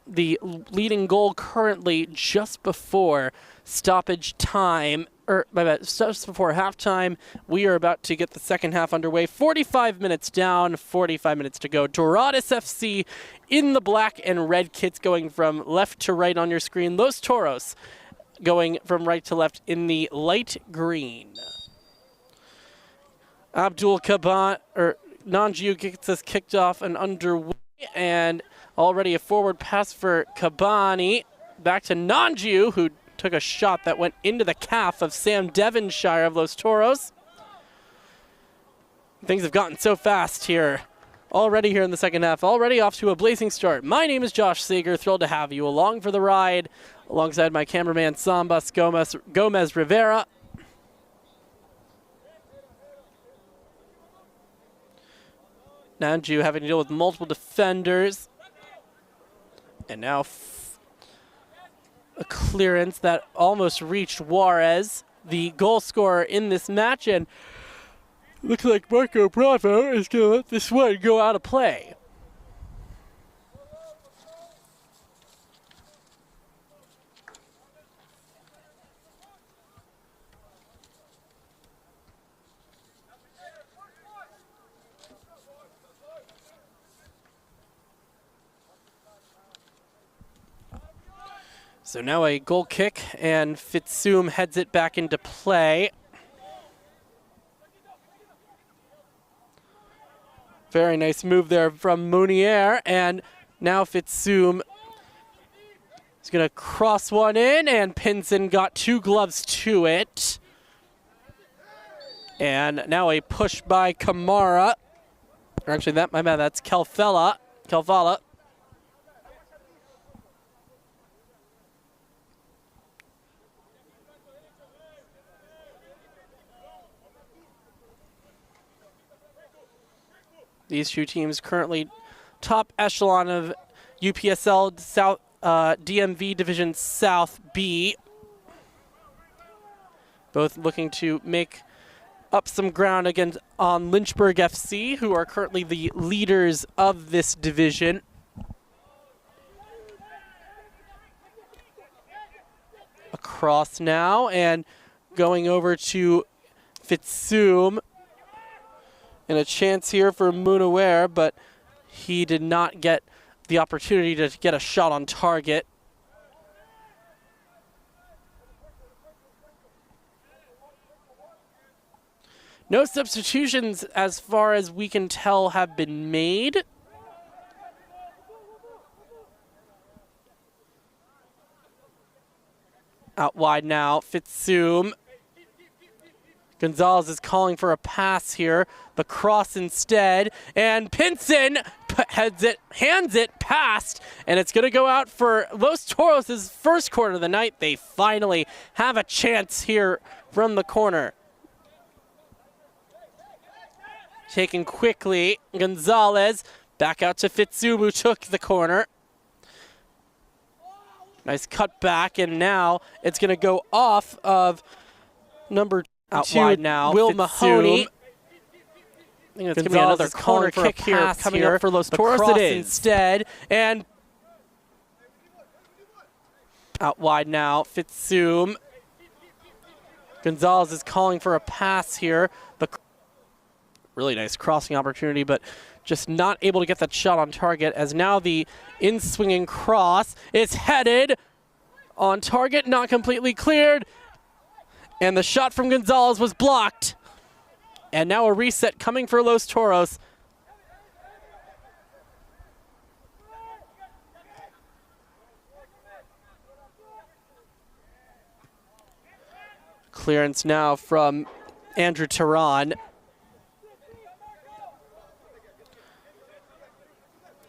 the leading goal currently just before stoppage time, just before halftime. We are about to get the second half underway. 45 minutes down, 45 minutes to go. Doradus FC in the black and red kits going from left to right on your screen. Los Toros going from right to left in the light green. Abdul Kaban, or Nanjiu gets us kicked off and underway, and already a forward pass for Kabani. Back to Nanjiu, who took a shot that went into the calf of Sam Devonshire of Los Toros. Things have gotten so fast here. Already here in the second half, already off to a blazing start. My name is Josh Sager, thrilled to have you along for the ride, alongside my cameraman Sambas Gomez Rivera. Nanjiu having to deal with multiple defenders. And now a clearance that almost reached Juarez, the goal scorer in this match, and looks like Marco Bravo is going to let this one go out of play. So now a goal kick, and Fitsum heads it back into play. Very nice move there from Mounier, and now Fitsum is going to cross one in, and Pinson got two gloves to it. And now a push by Kamara. Or actually, that's Kelfala. These two teams currently top echelon of UPSL South DMV Division South B. Both looking to make up some ground against on Lynchburg FC, who are currently the leaders of this division. Across now and going over to Fitsum. And a chance here for Munaware, but he did not get the opportunity to get a shot on target. No substitutions, as far as we can tell, have been made. Out wide now, Fitsum. Gonzalez is calling for a pass here. The cross instead, and Pinson hands it past, and it's going to go out for Los Toros' first corner of the night. They finally have a chance here from the corner. Taken quickly, Gonzalez back out to Fitsum, who took the corner. Nice cut back, and now it's going to go off of number out wide now, Will Mahoney. I think it's going to be another corner kick here coming up for Los Toros. It is instead, and out wide now, Fitsum. Gonzalez is calling for a pass here. Really nice crossing opportunity, but just not able to get that shot on target, as now the in-swinging cross is headed on target, not completely cleared. And the shot from Gonzalez was blocked. And now a reset coming for Los Toros. clearance now from Andrew Tehran.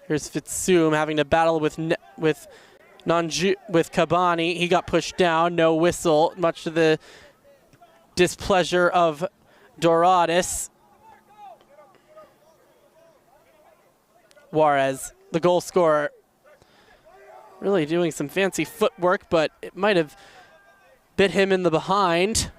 Here's Fitsum having to battle with Kabani. He got pushed down, no whistle, much to the displeasure of Doradus. Juarez, the goal scorer, really doing some fancy footwork, but it might have bit him in the behind.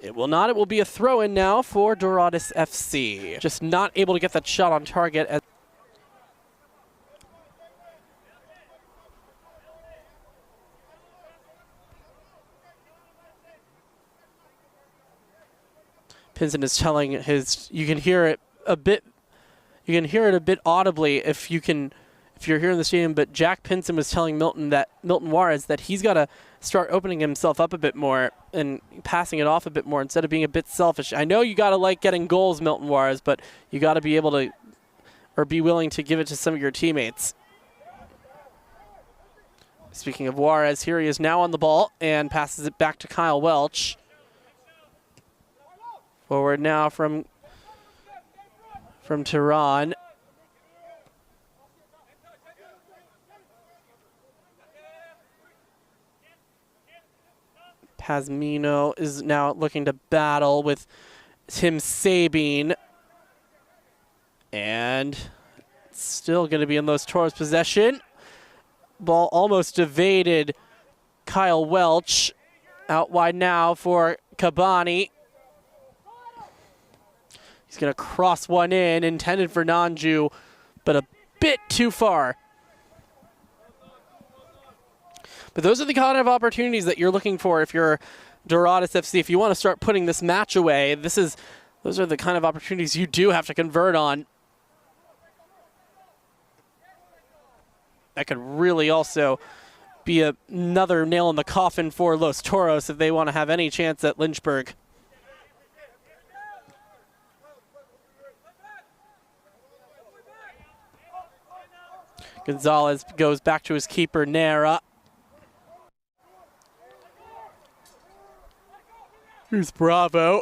It will not. It will be a throw-in now for Doradus FC. Just not able to get that shot on target. Pinson is telling his, you can hear it a bit audibly if you're here in the stadium, but Jack Pinson was telling Milton Juarez that he's got to start opening himself up a bit more and passing it off a bit more instead of being a bit selfish. I know you got to like getting goals, Milton Juarez, but you got to be able to, or be willing to give it to some of your teammates. Speaking of Juarez, here he is now on the ball and passes it back to Kyle Welch. Forward now from Tehran. Pazmino is now looking to battle with Tim Sabine. And still going to be in Los Toros' possession. Ball almost evaded Kyle Welch. Out wide now for Kabani. He's going to cross one in, intended for Nanju, but a bit too far. But those are the kind of opportunities that you're looking for if you're Doradus FC. If you want to start putting this match away, those are the kind of opportunities you do have to convert on. That could really also be another nail in the coffin for Los Toros if they want to have any chance at Lynchburg. Gonzalez goes back to his keeper, Nera. Here's Bravo.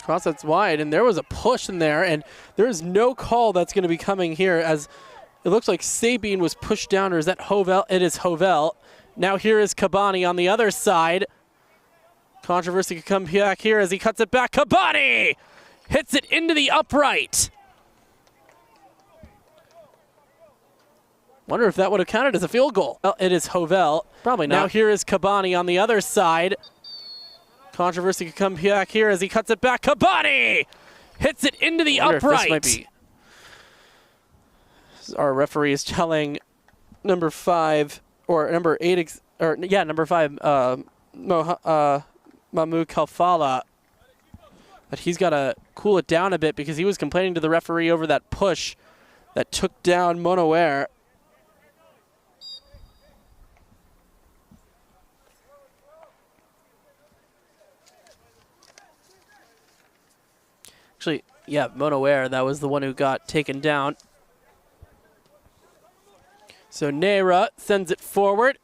Cross that's wide, and there was a push in there, and there is no call that's going to be coming here as it looks like Sabine was pushed down, or is that Hovel? It is Hovel. Now here is Kabani on the other side. Controversy could come back here as he cuts it back. Kabani hits it into the upright. Wonder if that would have counted as a field goal. Well, it is Hovel. Probably not. Now here is Kabani on the other side. Controversy could come back here as he cuts it back. Kabani hits it into the upright. This our referee is telling number 5 or number 8 number 5 Mahmoud Kalfala that he's got to cool it down a bit because he was complaining to the referee over that push that took down Monoer. Actually, yeah, Monoer, that was the one who got taken down. So Nera sends it forward.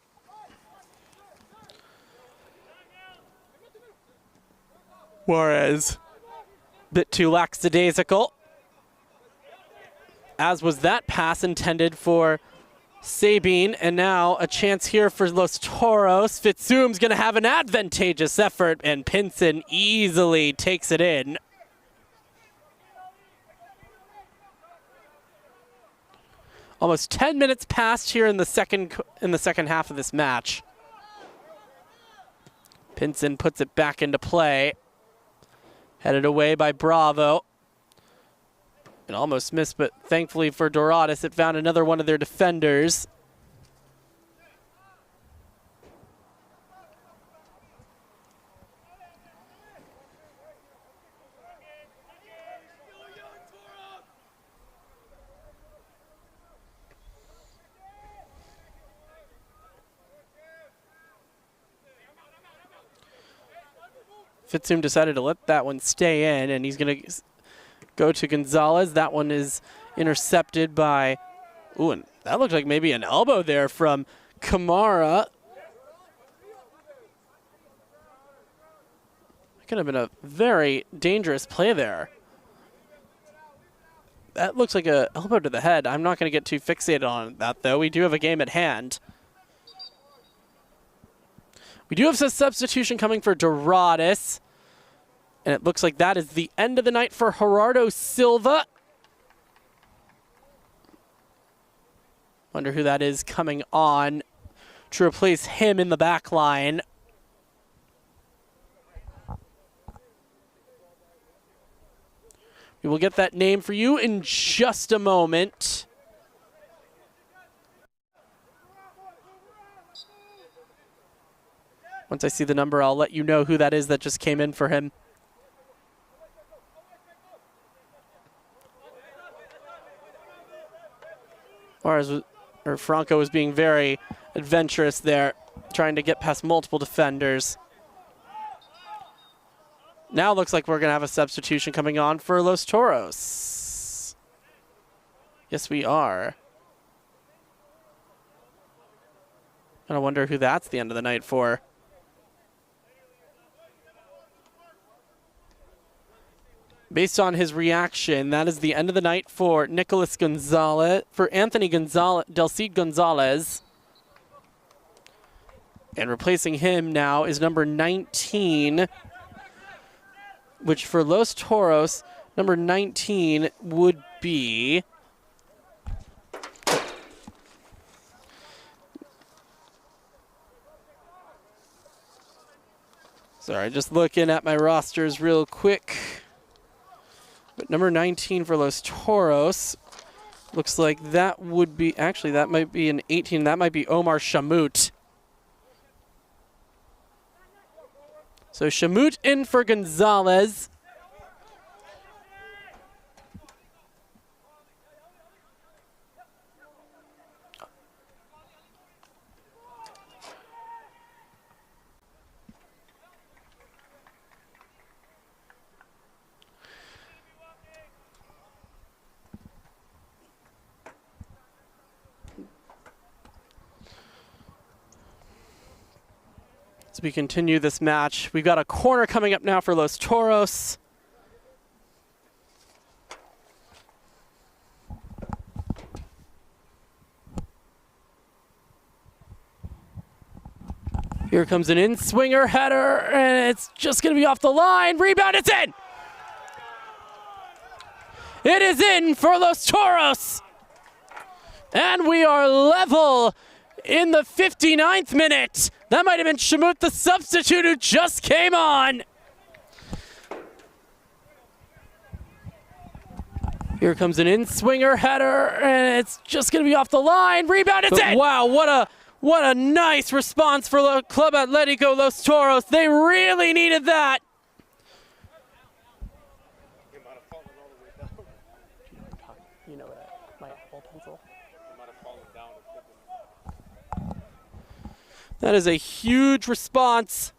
Juarez, bit too lackadaisical. As was that pass intended for Sabine, and now a chance here for Los Toros. Fitsum's gonna have an advantageous effort, and Pinson easily takes it in. Almost 10 minutes passed here in the second half of this match. Pinson puts it back into play. Headed away by Bravo. It almost missed, but thankfully for Doradus, it found another one of their defenders. Fitsum decided to let that one stay in, and he's going to go to Gonzalez. That one is intercepted by Ooh, and that looked like maybe an elbow there from Kamara. That could have been a very dangerous play there. That looks like an elbow to the head. I'm not going to get too fixated on that, though. We do have a game at hand. We do have some substitution coming for Doradus. And it looks like that is the end of the night for Gerardo Silva. Wonder who that is coming on to replace him in the back line. We will get that name for you in just a moment. Once I see the number, I'll let you know who that is that just came in for him. Franco was being very adventurous there, trying to get past multiple defenders. Now it looks like we're going to have a substitution coming on for Los Toros. Yes, we are. And I wonder who that's the end of the night for. Based on his reaction, that is the end of the night for Nicolas Gonzalez, for Anthony Gonzalez, Delcide Gonzalez. And replacing him now is number 19, which for Los Toros, number 19 would be... Sorry, just looking at my rosters real quick. But number 19 for Los Toros, looks like that would be, actually that might be an 18, that might be Omar Shamut. So Shamut in for Gonzalez. As we continue this match, we've got a corner coming up now for Los Toros. Here comes an in-swinger header, and it's just going to be off the line. Rebound, it's in! It is in for Los Toros! And we are level in the 59th minute. That might have been Shamut, the substitute, who just came on. Here comes an in-swinger header, and it's just going to be off the line. Rebound, it's in! Wow, what a nice response for Club Atletico Los Toros. They really needed that. You know my Apple Pencil. That is a huge response.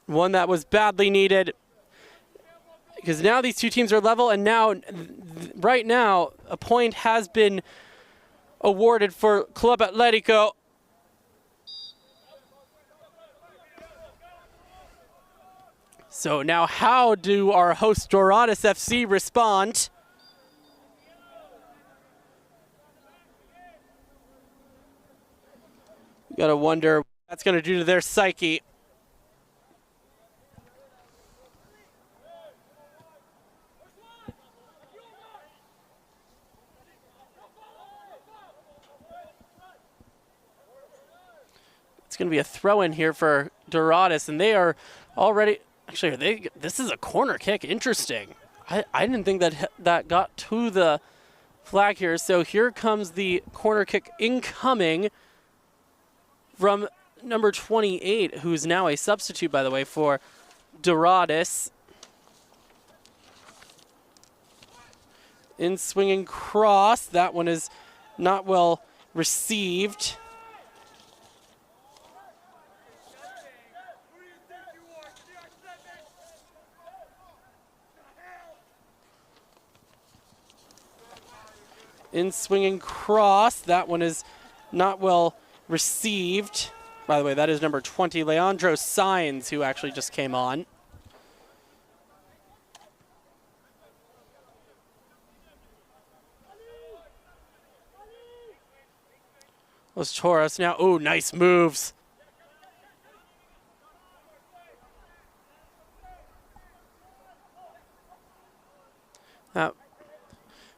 One that was badly needed. Because now these two teams are level, and now, right now, a point has been awarded for Club Atletico. So now how do our host Doradus FC respond? You gotta wonder what that's gonna do to their psyche. It's gonna be a throw-in here for Doradus, and they are already, actually, this is a corner kick. Interesting. I didn't think that got to the flag here. So here comes the corner kick incoming from number 28, who's now a substitute, by the way, for Doradus. In swinging cross. That one is not well received. In swinging cross. That one is not well received. By the way, that is number 20, Leandro Saenz, who actually just came on. Los Toros now. Oh, nice moves. That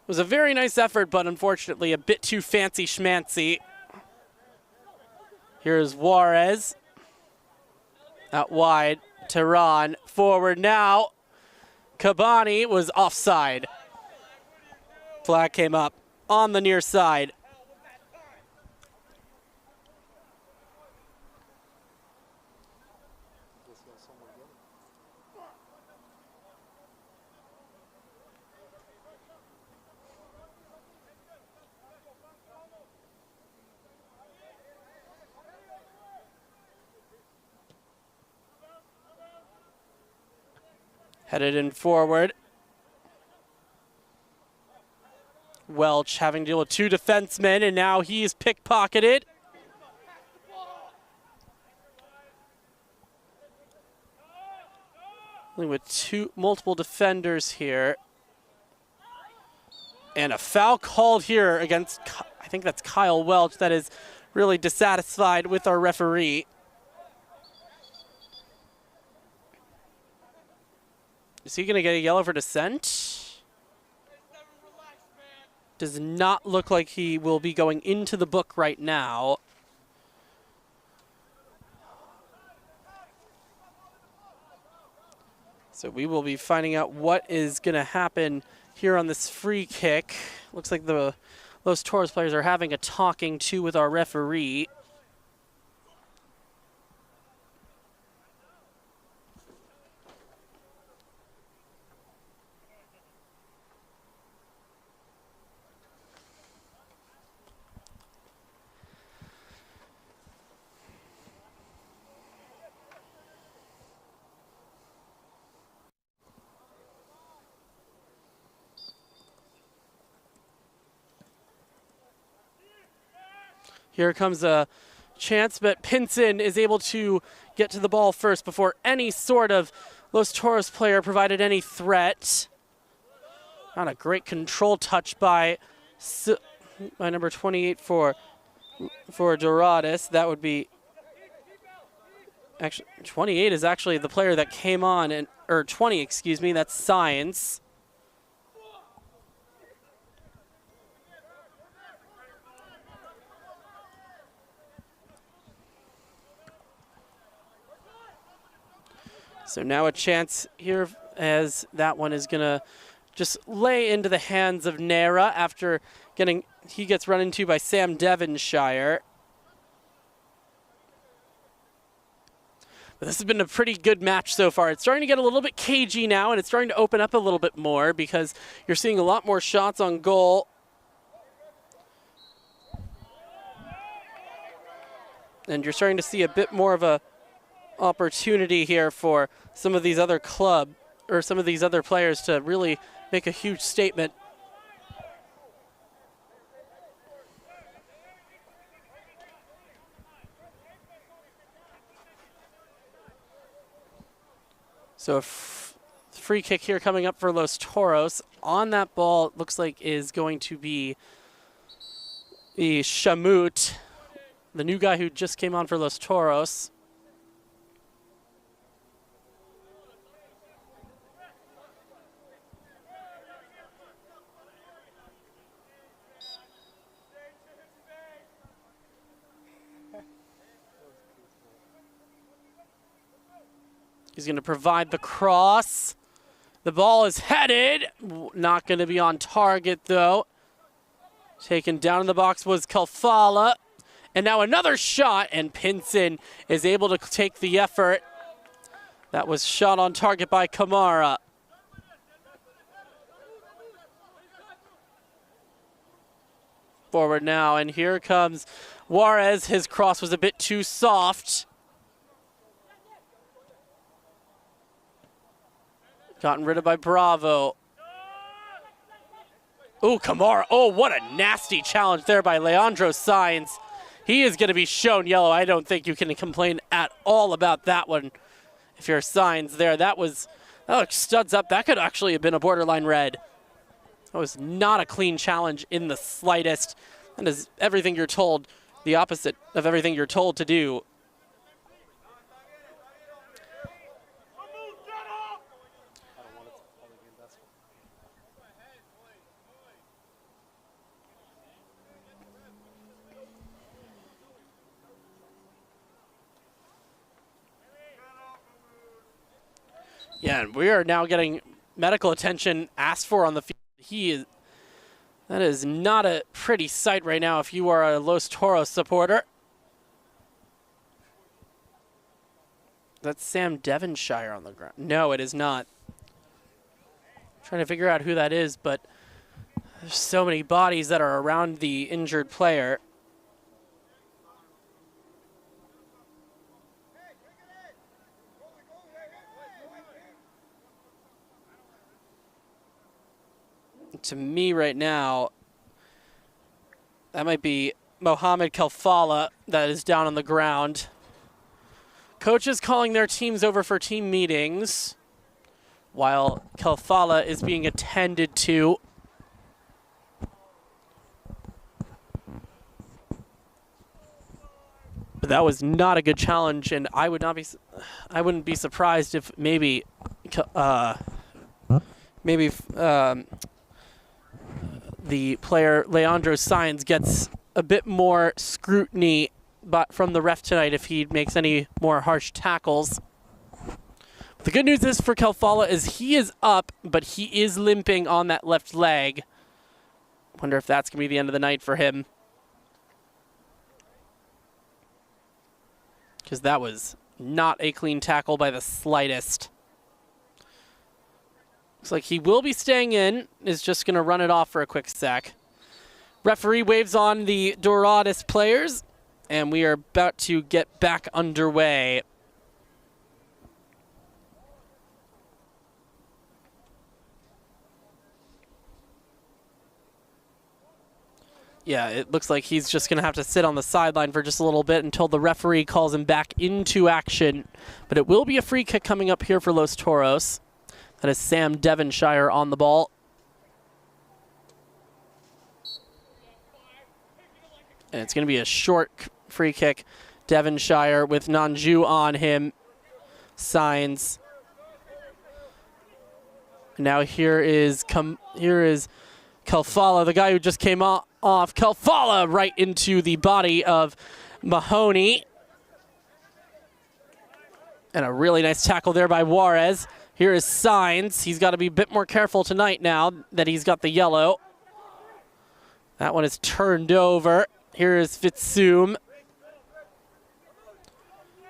was a very nice effort, but unfortunately a bit too fancy schmancy. Here's Juarez. Out wide. Tehran forward now. Kabani was offside. Flag came up on the near side. Headed in forward. Welch having to deal with two defensemen, and now he's pickpocketed. With multiple defenders here. And a foul called here against, I think that's Kyle Welch, that is really dissatisfied with our referee. Is he going to get a yellow for dissent? Does not look like he will be going into the book right now. So we will be finding out what is going to happen here on this free kick. Looks like the Los Toros players are having a talking to with our referee. Here comes a chance, but Pinson is able to get to the ball first before any sort of Los Toros player provided any threat. Not a great control touch by number 28 for Doradus. That would be actually 28 is actually the player that came on, and or 20, excuse me. That's Science. So now a chance here as that one is going to just lay into the hands of Nera after he gets run into by Sam Devonshire. But this has been a pretty good match so far. It's starting to get a little bit cagey now, and it's starting to open up a little bit more because you're seeing a lot more shots on goal. And you're starting to see a bit more of a opportunity here for some of these other some of these other players to really make a huge statement. So a free kick here coming up for Los Toros. On that ball, it looks like is going to be the Shamut, the new guy who just came on for Los Toros. He's going to provide the cross. The ball is headed. Not going to be on target, though. Taken down in the box was Kalfala. And now another shot, and Pinson is able to take the effort. That was shot on target by Kamara. Forward now, and here comes Juarez. His cross was a bit too soft. Gotten rid of by Bravo. Oh, Kamara. Oh, what a nasty challenge there by Leandro Sainz. He is going to be shown yellow. I don't think you can complain at all about that one. If you're Sainz there, that looks studs up. That could actually have been a borderline red. That was not a clean challenge in the slightest. That is everything you're told, the opposite of everything you're told to do. Yeah, and we are now getting medical attention asked for on the field. That is not a pretty sight right now if you are a Los Toros supporter. That's Sam Devonshire on the ground. No, it is not. I'm trying to figure out who that is, but there's so many bodies that are around the injured player. To me right now, that might be Mohamed Kalfala that is down on the ground. Coaches calling their teams over for team meetings while Kalfala is being attended to. But that was not a good challenge, and I wouldn't be surprised if maybe the player Leandro Sainz gets a bit more scrutiny from the ref tonight if he makes any more harsh tackles. The good news is for Kalfala is he is up, but he is limping on that left leg. Wonder if that's going to be the end of the night for him. Because that was not a clean tackle by the slightest. Looks like he will be staying in, is just going to run it off for a quick sec. Referee waves on the Doradus players, and we are about to get back underway. Yeah, it looks like he's just going to have to sit on the sideline for just a little bit until the referee calls him back into action. But it will be a free kick coming up here for Los Toros. That is Sam Devonshire on the ball. And it's going to be a short free kick. Devonshire with Nanju on him. Sainz. Now here is Kalfala, the guy who just came off. Kalfala right into the body of Mahoney. And a really nice tackle there by Juarez. Here is Sainz. He's got to be a bit more careful tonight now that he's got the yellow. That one is turned over. Here is Fitsum.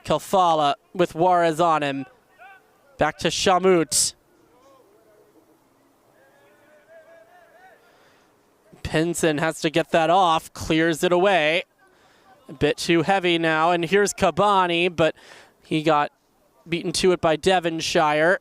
Kalfala with Juarez on him. Back to Shamut. Pinson has to get that off. Clears it away. A bit too heavy now. And here's Kabani, but he got beaten to it by Devonshire.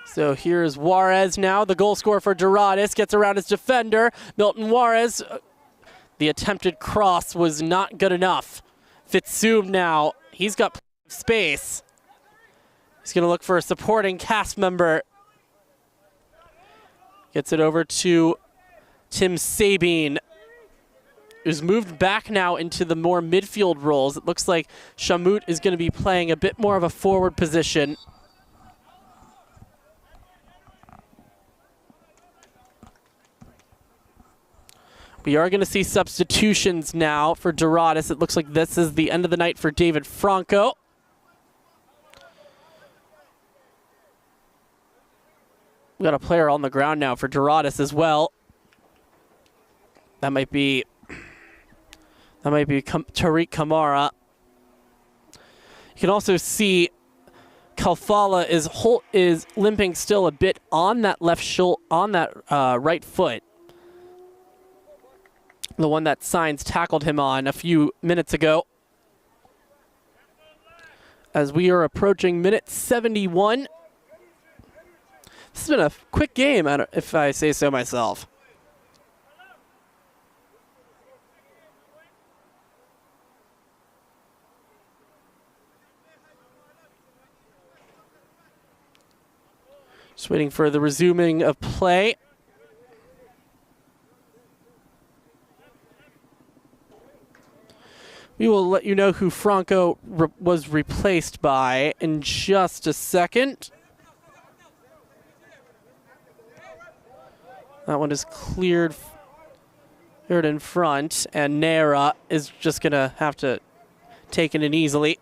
So here's Juarez now, the goal scorer for Doradus, gets around his defender. Milton Juarez, the attempted cross was not good enough. Fitsum now, he's got space. He's going to look for a supporting cast member. Gets it over to Tim Sabine, who's moved back now into the more midfield roles. It looks like Shamut is going to be playing a bit more of a forward position. We are going to see substitutions now for Doradus. It looks like this is the end of the night for David Franco. We got a player on the ground now for Doradus as well. That might be Tariq Kamara. You can also see Kalfala is limping still a bit on that right foot. The one that Sainz tackled him on a few minutes ago. as we are approaching minute 71. This has been a quick game, if I say so myself. Just waiting for the resuming of play. We will let you know who Franco was replaced by in just a second. That one is cleared in front, and Nera is just going to have to take it in easily.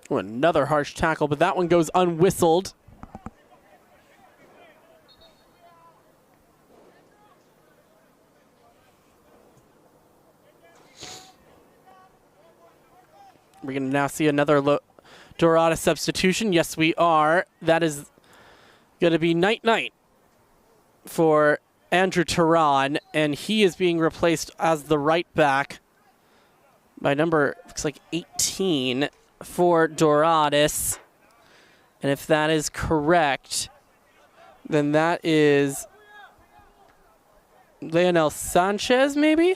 Oh, another harsh tackle, but that one goes unwhistled. We're going to now see another Doradus substitution. Yes, we are. That is going to be night-night for Andrew Tehran, and he is being replaced as the right back by number, looks like 18 for Doradus. And if that is correct, then that is Leonel Sanchez, maybe?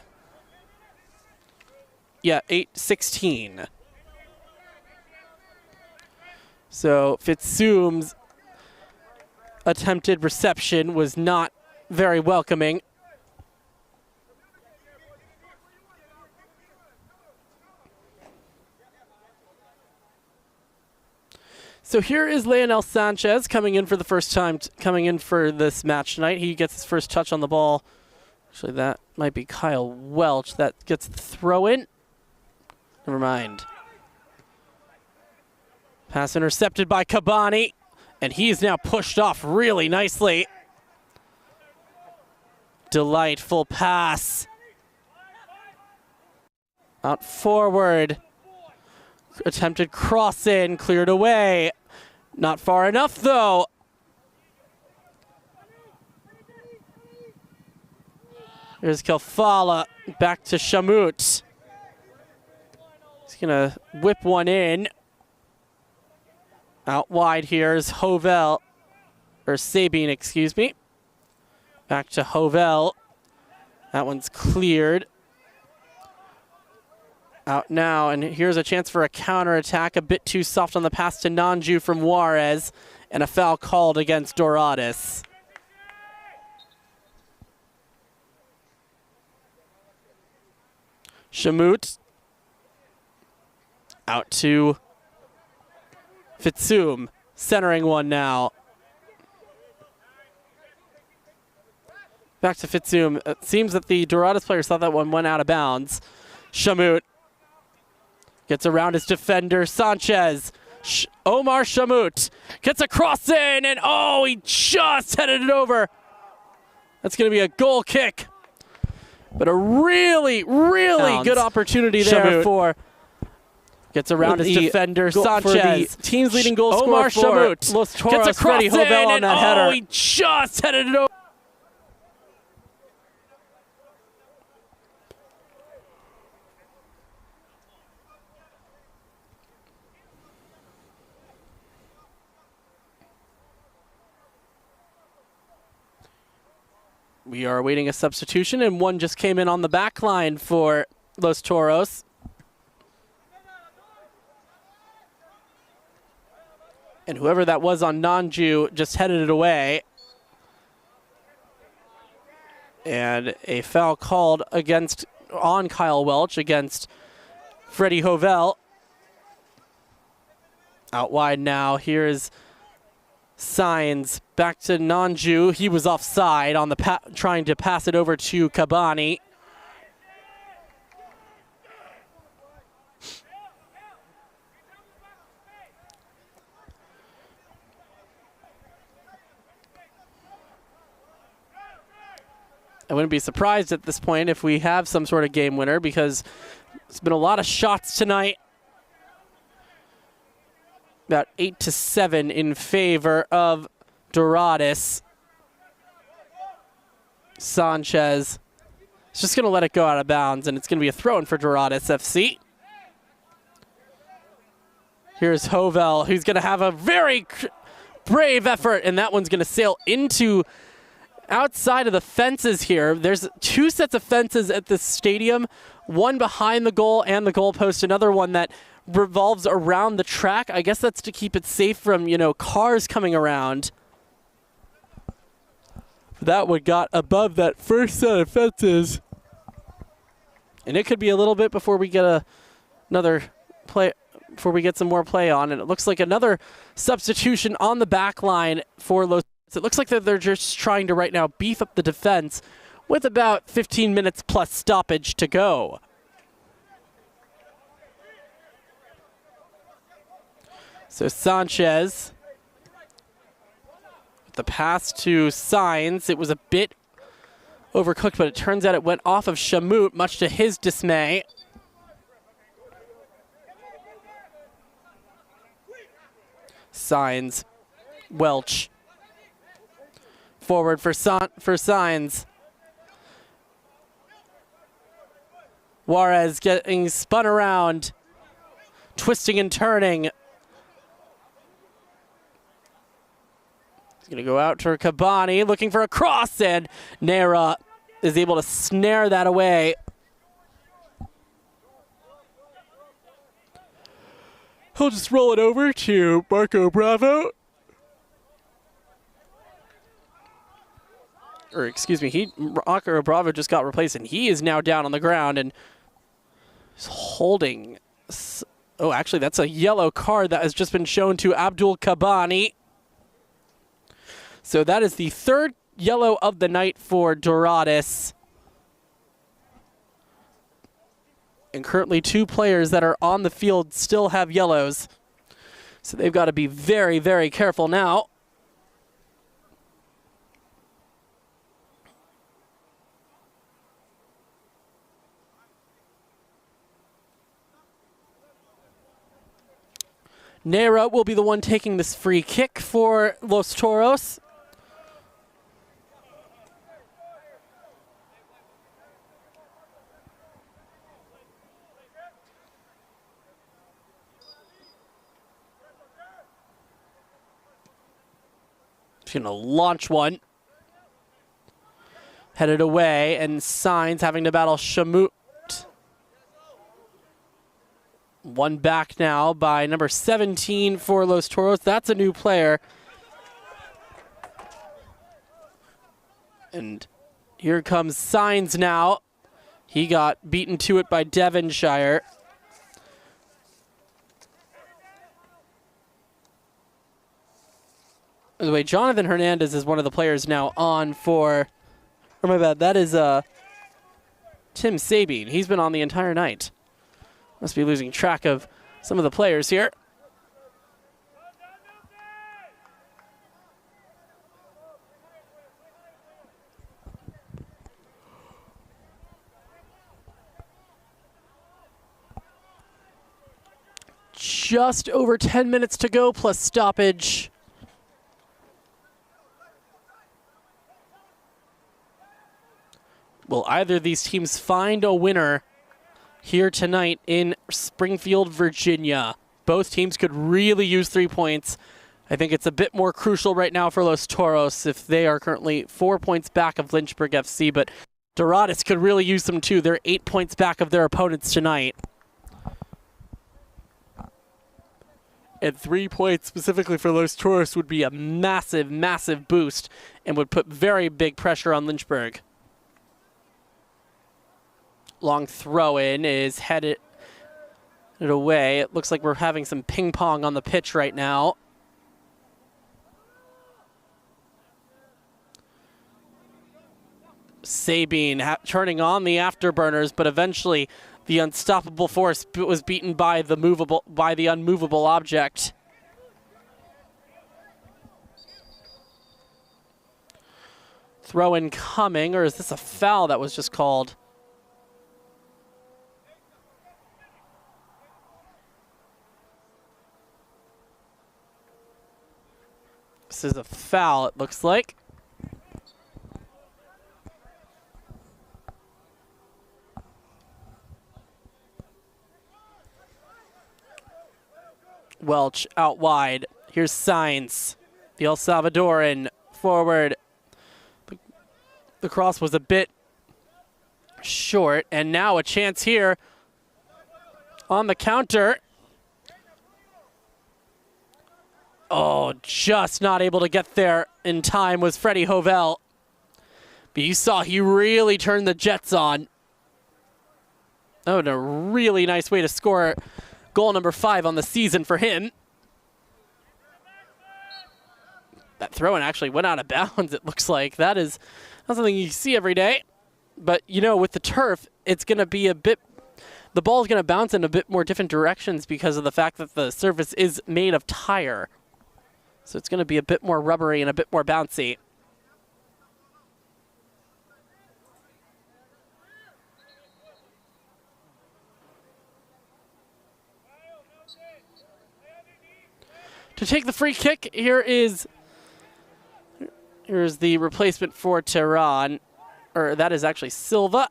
Yeah, 8-16. So Fitzzoom's attempted reception was not very welcoming. So here is Leonel Sanchez coming in for the first time, coming in for this match tonight. He gets his first touch on the ball. Actually, that might be Kyle Welch that gets the throw in. Never mind. Pass intercepted by Kabani, and he's now pushed off really nicely. Delightful pass. Out forward. Attempted cross in, cleared away. Not far enough, though. Here's Kelfala, back to Shamut. He's going to whip one in. Out wide here is Hovel, or Sabine, excuse me. Back to Hovel. That one's cleared. Out now, and here's a chance for a counterattack. A bit too soft on the pass to Nanju from Juarez, and a foul called against Doradus. Shamut. Out to Fitzzoom, centering one now. Back to Fitzzoom. It seems that the Doradus players thought that one went out of bounds. Shamut gets around his defender, Sanchez. Omar Shamut gets a cross in, and oh, he just headed it over. That's going to be a goal kick. But a really, really good opportunity there for... Gets around his defender, Sanchez. Team's leading goal scorer Omar Shamut. Los Toros, gets a cross in, Hovel on that header. Oh, he just headed it over. We are awaiting a substitution, and one just came in on the back line for Los Toros. And whoever that was on Nanju just headed it away. And a foul called on Kyle Welch against Freddie Hovel. Out wide now. Here's Signs back to Nanju. He was offside on the trying to pass it over to Kabani. I wouldn't be surprised at this point if we have some sort of game winner, because it's been a lot of shots tonight. About 8-7 in favor of Doradus. Sanchez is just going to let it go out of bounds, and it's going to be a throw-in for Doradus FC. Here's Hovel, who's going to have a very brave effort, and that one's going to sail into outside of the fences here. There's two sets of fences at the stadium, one behind the goal and the goalpost, another one that revolves around the track. I guess that's to keep it safe from, cars coming around. That one got above that first set of fences. And it could be a little bit before we get another play, before we get some more play on. And it looks like another substitution on the back line for Los. It looks like that they're just trying to right now beef up the defense with about 15 minutes plus stoppage to go. So Sanchez with the pass to Signs. It was a bit overcooked, but it turns out it went off of Shamut, much to his dismay. Signs. Welch. Forward for Signs. Juarez getting spun around. Twisting and turning. He's going to go out to Kabani, looking for a cross, and Nera is able to snare that away. He'll just roll it over to Marco Bravo. Or excuse me, Marco Bravo just got replaced, and he is now down on the ground and is holding. Oh, actually, that's a yellow card that has just been shown to Abdul Kabani. So that is the third yellow of the night for Doradus. And currently 2 players that are on the field still have yellows. So they've got to be very, very careful now. Nera will be the one taking this free kick for Los Toros. Going to launch one. Headed away, and Signs having to battle Shamut. One back now by number 17 for Los Toros. That's a new player. And here comes Signs now. He got beaten to it by Devonshire. By the way, Jonathan Hernandez is one of the players now on for, or my bad, that is Tim Sabine. He's been on the entire night. Must be losing track of some of the players here. Just over 10 minutes to go plus stoppage. Will either of these teams find a winner here tonight in Springfield, Virginia? Both teams could really use 3 points. I think it's a bit more crucial right now for Los Toros if they are currently 4 points back of Lynchburg FC, but Doradus could really use them too. They're 8 points back of their opponents tonight. And 3 points specifically for Los Toros would be a massive, massive boost and would put very big pressure on Lynchburg. Long throw-in is headed away. It looks like we're having some ping pong on the pitch right now. Sabine turning on the afterburners, but eventually the unstoppable force was beaten by the unmovable object. Throw-in coming, or is this a foul that was just called? This is a foul, it looks like. Welch out wide. Here's Sainz, the El Salvadoran, forward. The cross was a bit short, and now a chance here on the counter. Oh, just not able to get there in time was Freddie Hovell. But you saw he really turned the Jets on. Oh, and a really nice way to score goal number 5 on the season for him. That throw-in actually went out of bounds, it looks like. That is not something you see every day. But, you know, with the turf, it's going to be a bit... The ball's going to bounce in a bit more different directions because of the fact that the surface is made of tire. So it's going to be a bit more rubbery and a bit more bouncy. To take the free kick, here's the replacement for Tehran, or that is actually Silva.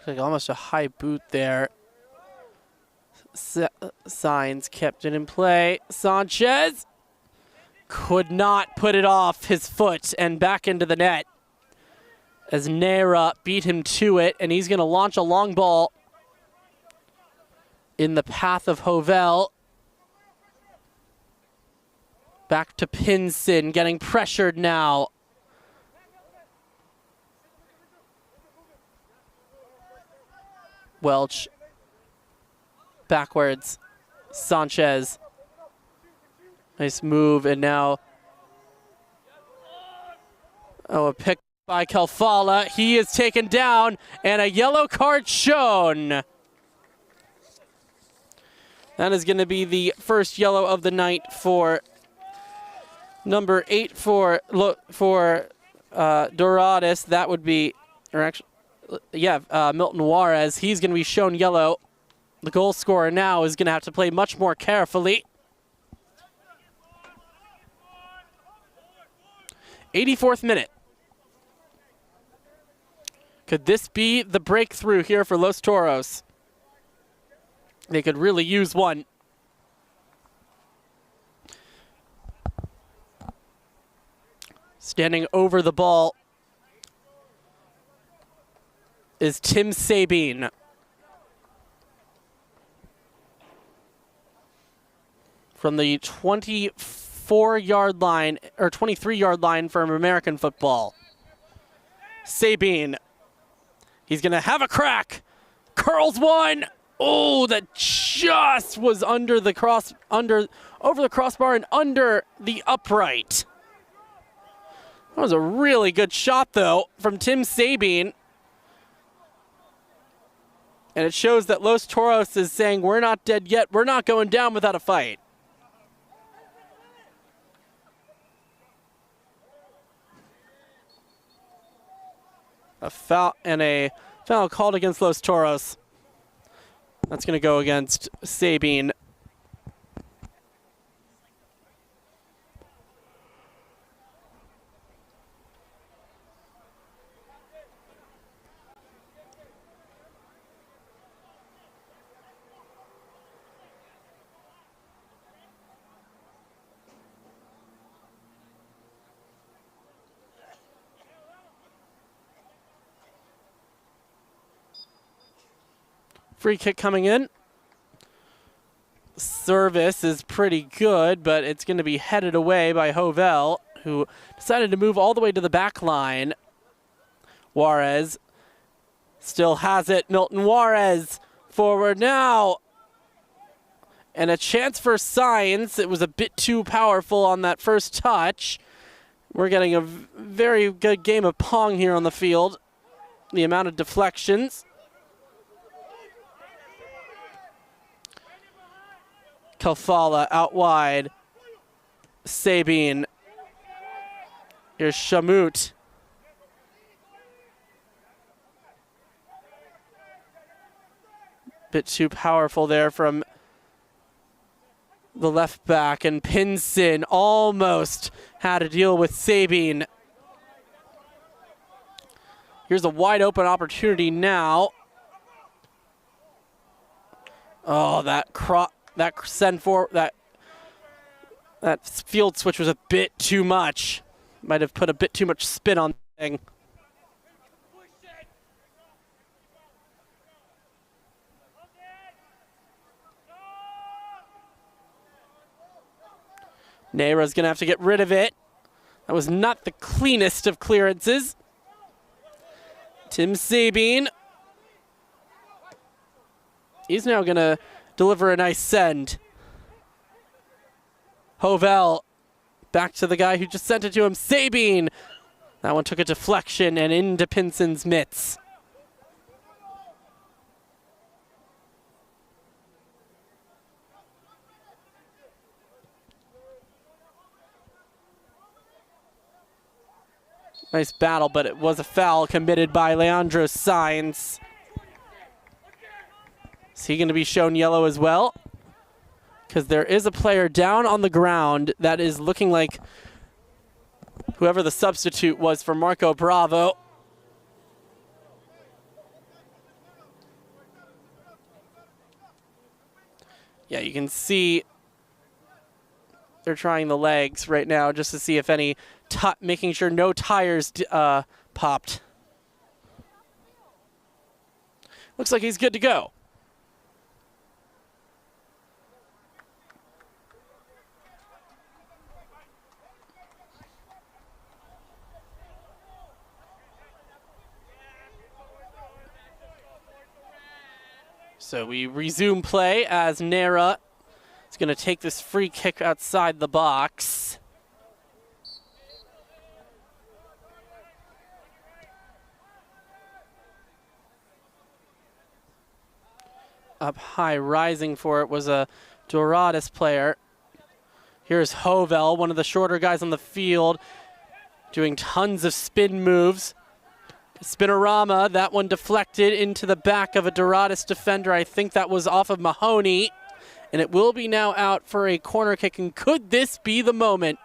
Like almost a high boot there. Sainz kept it in play. Sanchez could not put it off his foot and back into the net as Neira beat him to it, and he's going to launch a long ball in the path of Hovell. Back to Pinson, getting pressured now. Welch. Backwards. Sanchez. Nice move, and now... Oh, a pick by Kalfala. He is taken down, and a yellow card shown. That is going to be the first yellow of the night for number 8 for Doradus. That would be, or actually, yeah, Milton Juarez. He's going to be shown yellow. The goal scorer now is going to have to play much more carefully. 84th minute. Could this be the breakthrough here for Los Toros? They could really use one. Standing over the ball is Tim Sabine. From the 24-yard line, or 23-yard line from American football. Sabine. He's going to have a crack. Curls one. Oh, that just was under the over the crossbar and under the upright. That was a really good shot, though, from Tim Sabine. And it shows that Los Toros is saying, we're not dead yet. We're not going down without a fight. A foul and a foul called against Los Toros. That's going to go against Sabine. Free kick coming in. Service is pretty good, but it's going to be headed away by Hovell, who decided to move all the way to the back line. Juarez still has it. Milton Juarez forward now. And a chance for Sainz. It was a bit too powerful on that first touch. We're getting a very good game of pong here on the field. The amount of deflections. Kalfala out wide. Sabine. Here's Shamut. Bit too powerful there from the left back, and Pinson almost had to deal with Sabine. Here's a wide open opportunity now. Oh, that field switch was a bit too much. Might have put a bit too much spin on the thing. Neyra's gonna have to get rid of it. That was not the cleanest of clearances. Tim Sabine. He's now gonna deliver a nice send. Hovell back to the guy who just sent it to him, Sabine. That one took a deflection and into Pinson's mitts. Nice battle, but it was a foul committed by Leandro Sainz. Is he going to be shown yellow as well? Because there is a player down on the ground that is looking like whoever the substitute was for Marco Bravo. Yeah, you can see they're trying the legs right now just to see if any, making sure no tires popped. Looks like he's good to go. So we resume play as Neyra is going to take this free kick outside the box. Up high, rising for it was a Doradus player. Here's Hovell, one of the shorter guys on the field, doing tons of spin moves. Spinorama, that one deflected into the back of a Doradus defender. I think that was off of Mahoney. And it will be now out for a corner kick. And could this be the moment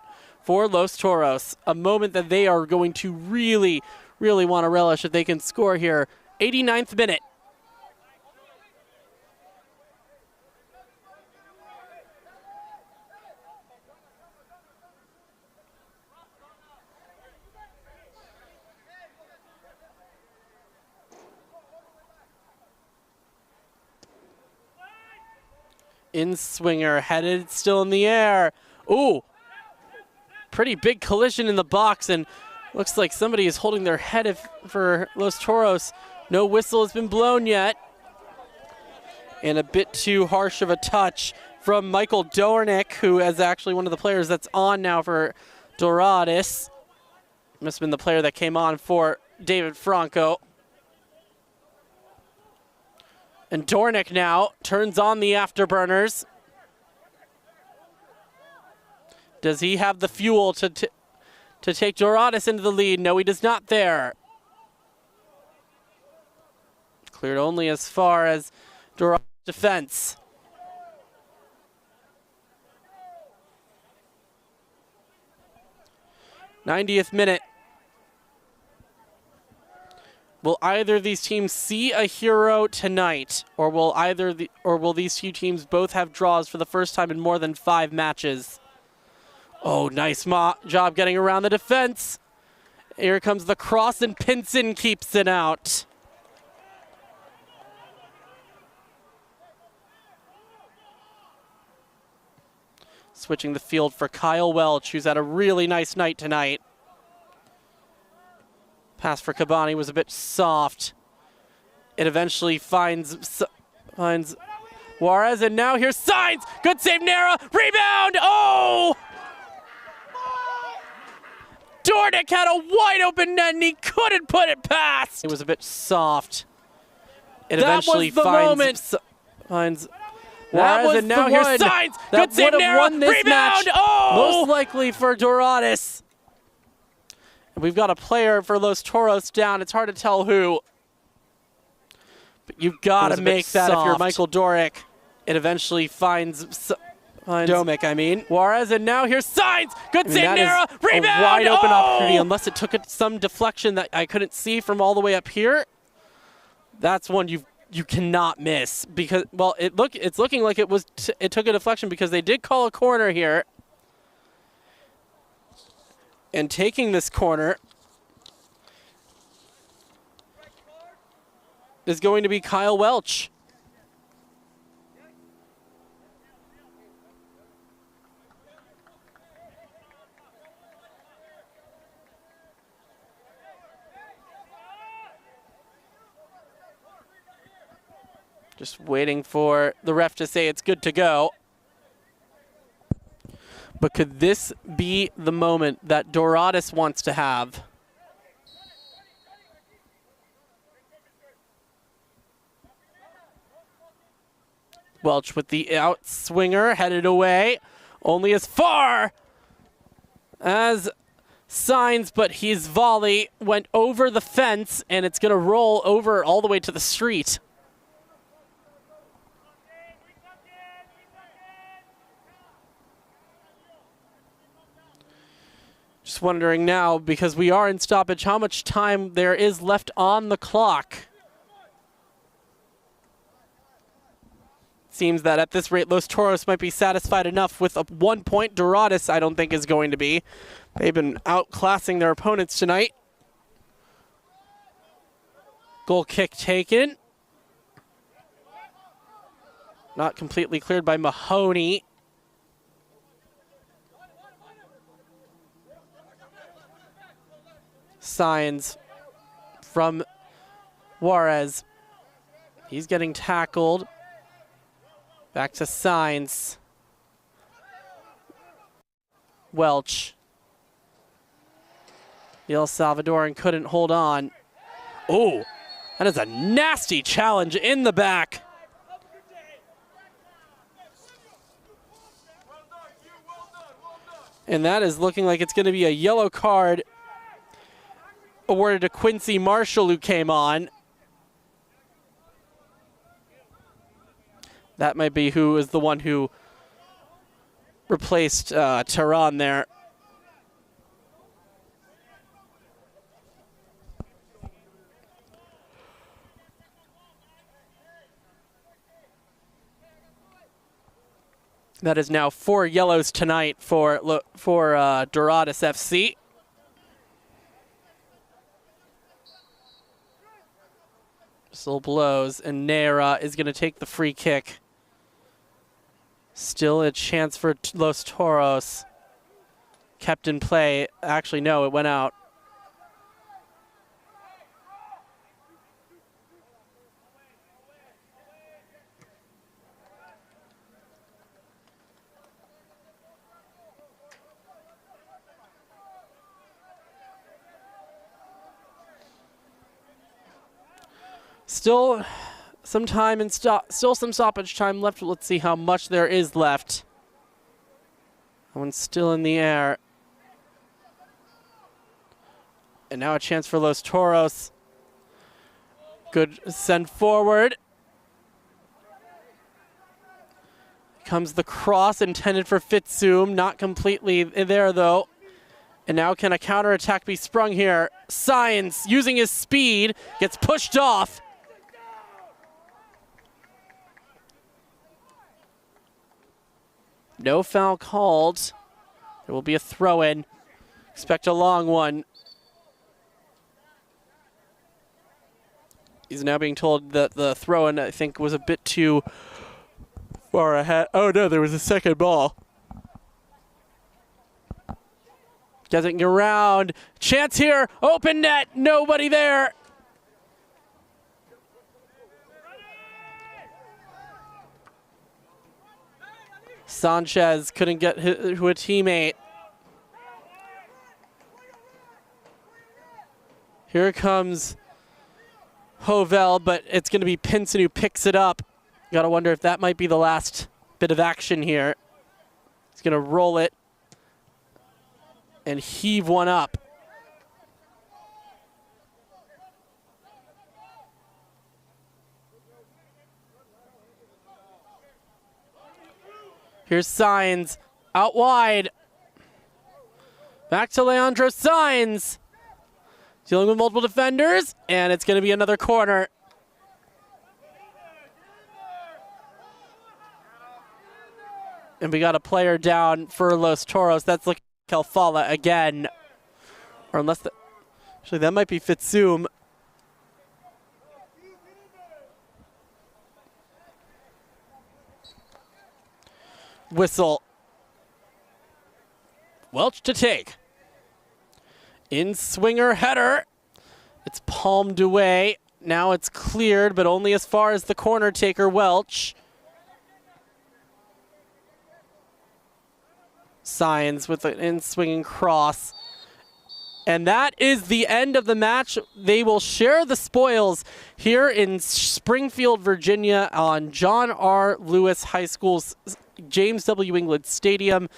for Los Toros? A moment that they are going to really, really want to relish if they can score here. 89th minute. In swinger, headed still in the air. Ooh, pretty big collision in the box, and looks like somebody is holding their head for Los Toros. No whistle has been blown yet. And a bit too harsh of a touch from Michael Dornick, who is actually one of the players that's on now for Doradus. Must have been the player that came on for David Franco. And Dornick now turns on the afterburners. Does he have the fuel to take Doradus into the lead? No, he does not there. Cleared only as far as Doradus' defense. '90th minute. Will either of these teams see a hero tonight, or will these two teams both have draws for the first time in more than 5 matches? Oh, nice job getting around the defense. Here comes the cross, and Pinson keeps it out. Switching the field for Kyle Welch, who's had a really nice night tonight. Pass for Cabani was a bit soft. It eventually finds Juarez, and now here's Sainz. Good save, Neyra. Rebound. Oh! Dornick had a wide open net, and he couldn't put it past. It was a bit soft. It eventually finds Juarez, and now here's Sainz. Good save, Neyra. Rebound. Oh! Most likely for Doradus. We've got a player for Los Toros down. It's hard to tell who. But You've got to make that if you're soft. Michael Doric. It eventually finds Domick, I mean. Juarez, and now here's Signs. Good save, Nera. Rebound. A wide open opportunity, unless it took some deflection that I couldn't see from all the way up here. That's one you cannot miss because, well, it's looking like it took a deflection because they did call a corner here. And taking this corner is going to be Kyle Welch. Just waiting for the ref to say it's good to go. But could this be the moment that Doradus wants to have? Welch with the outswinger, headed away. Only as far as Signs, but his volley went over the fence, and it's going to roll over all the way to the street. Just wondering now, because we are in stoppage, how much time there is left on the clock. Seems that at this rate, Los Toros might be satisfied enough with a 1 point. Doradus, I don't think, is going to be. They've been outclassing their opponents tonight. Goal kick taken. Not completely cleared by Mahoney. Signs from Juarez. He's getting tackled. Back to Signs. Welch. The El Salvadoran couldn't hold on. Oh, that is a nasty challenge in the back. And that is looking like it's going to be a yellow card awarded to Quincy Marshall, who came on. That might be who is the one who replaced Tehran there. That is now 4 yellows tonight for Doradus FC. Whistle blows, and Nera is going to take the free kick. Still a chance for Los Toros. Kept in play. Actually, no, it went out. Still some time and still some stoppage time left. Let's see how much there is left. That one's still in the air. And now a chance for Los Toros. Good send forward. Comes the cross intended for Fitsum. Not completely there though. And now can a counterattack be sprung here? Signs using his speed gets pushed off. No foul called. There will be a throw-in. Expect a long one. He's now being told that the throw-in, I think, was a bit too far ahead. Oh, no, there was a second ball. Getting around. Chance here. Open net. Nobody there. Sanchez couldn't get to a teammate. Here comes Hovell, but it's going to be Pinson who picks it up. Got to wonder if that might be the last bit of action here. He's going to roll it and heave one up. Here's Signs out wide. Back to Leandro Signs. Dealing with multiple defenders, and it's going to be another corner. And we got a player down for Los Toros. That's like Calfala again. Or unless actually that might be Fitsum. Whistle. Welch to take. In swinger header. It's palmed away. Now it's cleared, but only as far as the corner taker, Welch. Signs with an in-swinging cross. And that is the end of the match. They will share the spoils here in Springfield, Virginia on John R. Lewis High School's James W. England Stadium.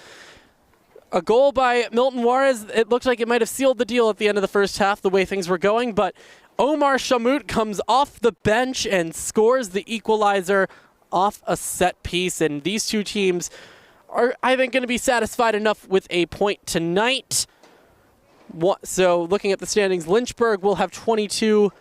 A goal by Milton Juarez. It looked like it might have sealed the deal at the end of the first half, the way things were going, but Omar Shamut comes off the bench and scores the equalizer off a set piece, and these two teams are, I think, going to be satisfied enough with a point tonight. So looking at the standings, Lynchburg will have 22.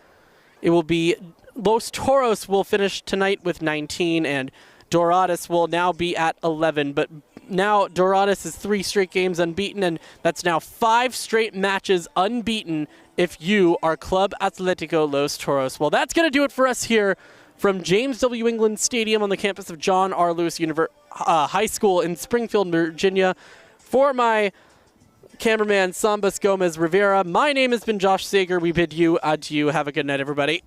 It will be Los Toros will finish tonight with 19, and Doradus will now be at 11. But now Doradus is 3 straight games unbeaten, and that's now 5 straight matches unbeaten if you are Club Atletico Los Toros. Well, that's going to do it for us here from James W. England Stadium on the campus of John R. Lewis High School in Springfield, Virginia. For my cameraman, Sambas Gomez Rivera, my name has been Josh Sager. We bid you adieu. Have a good night, everybody.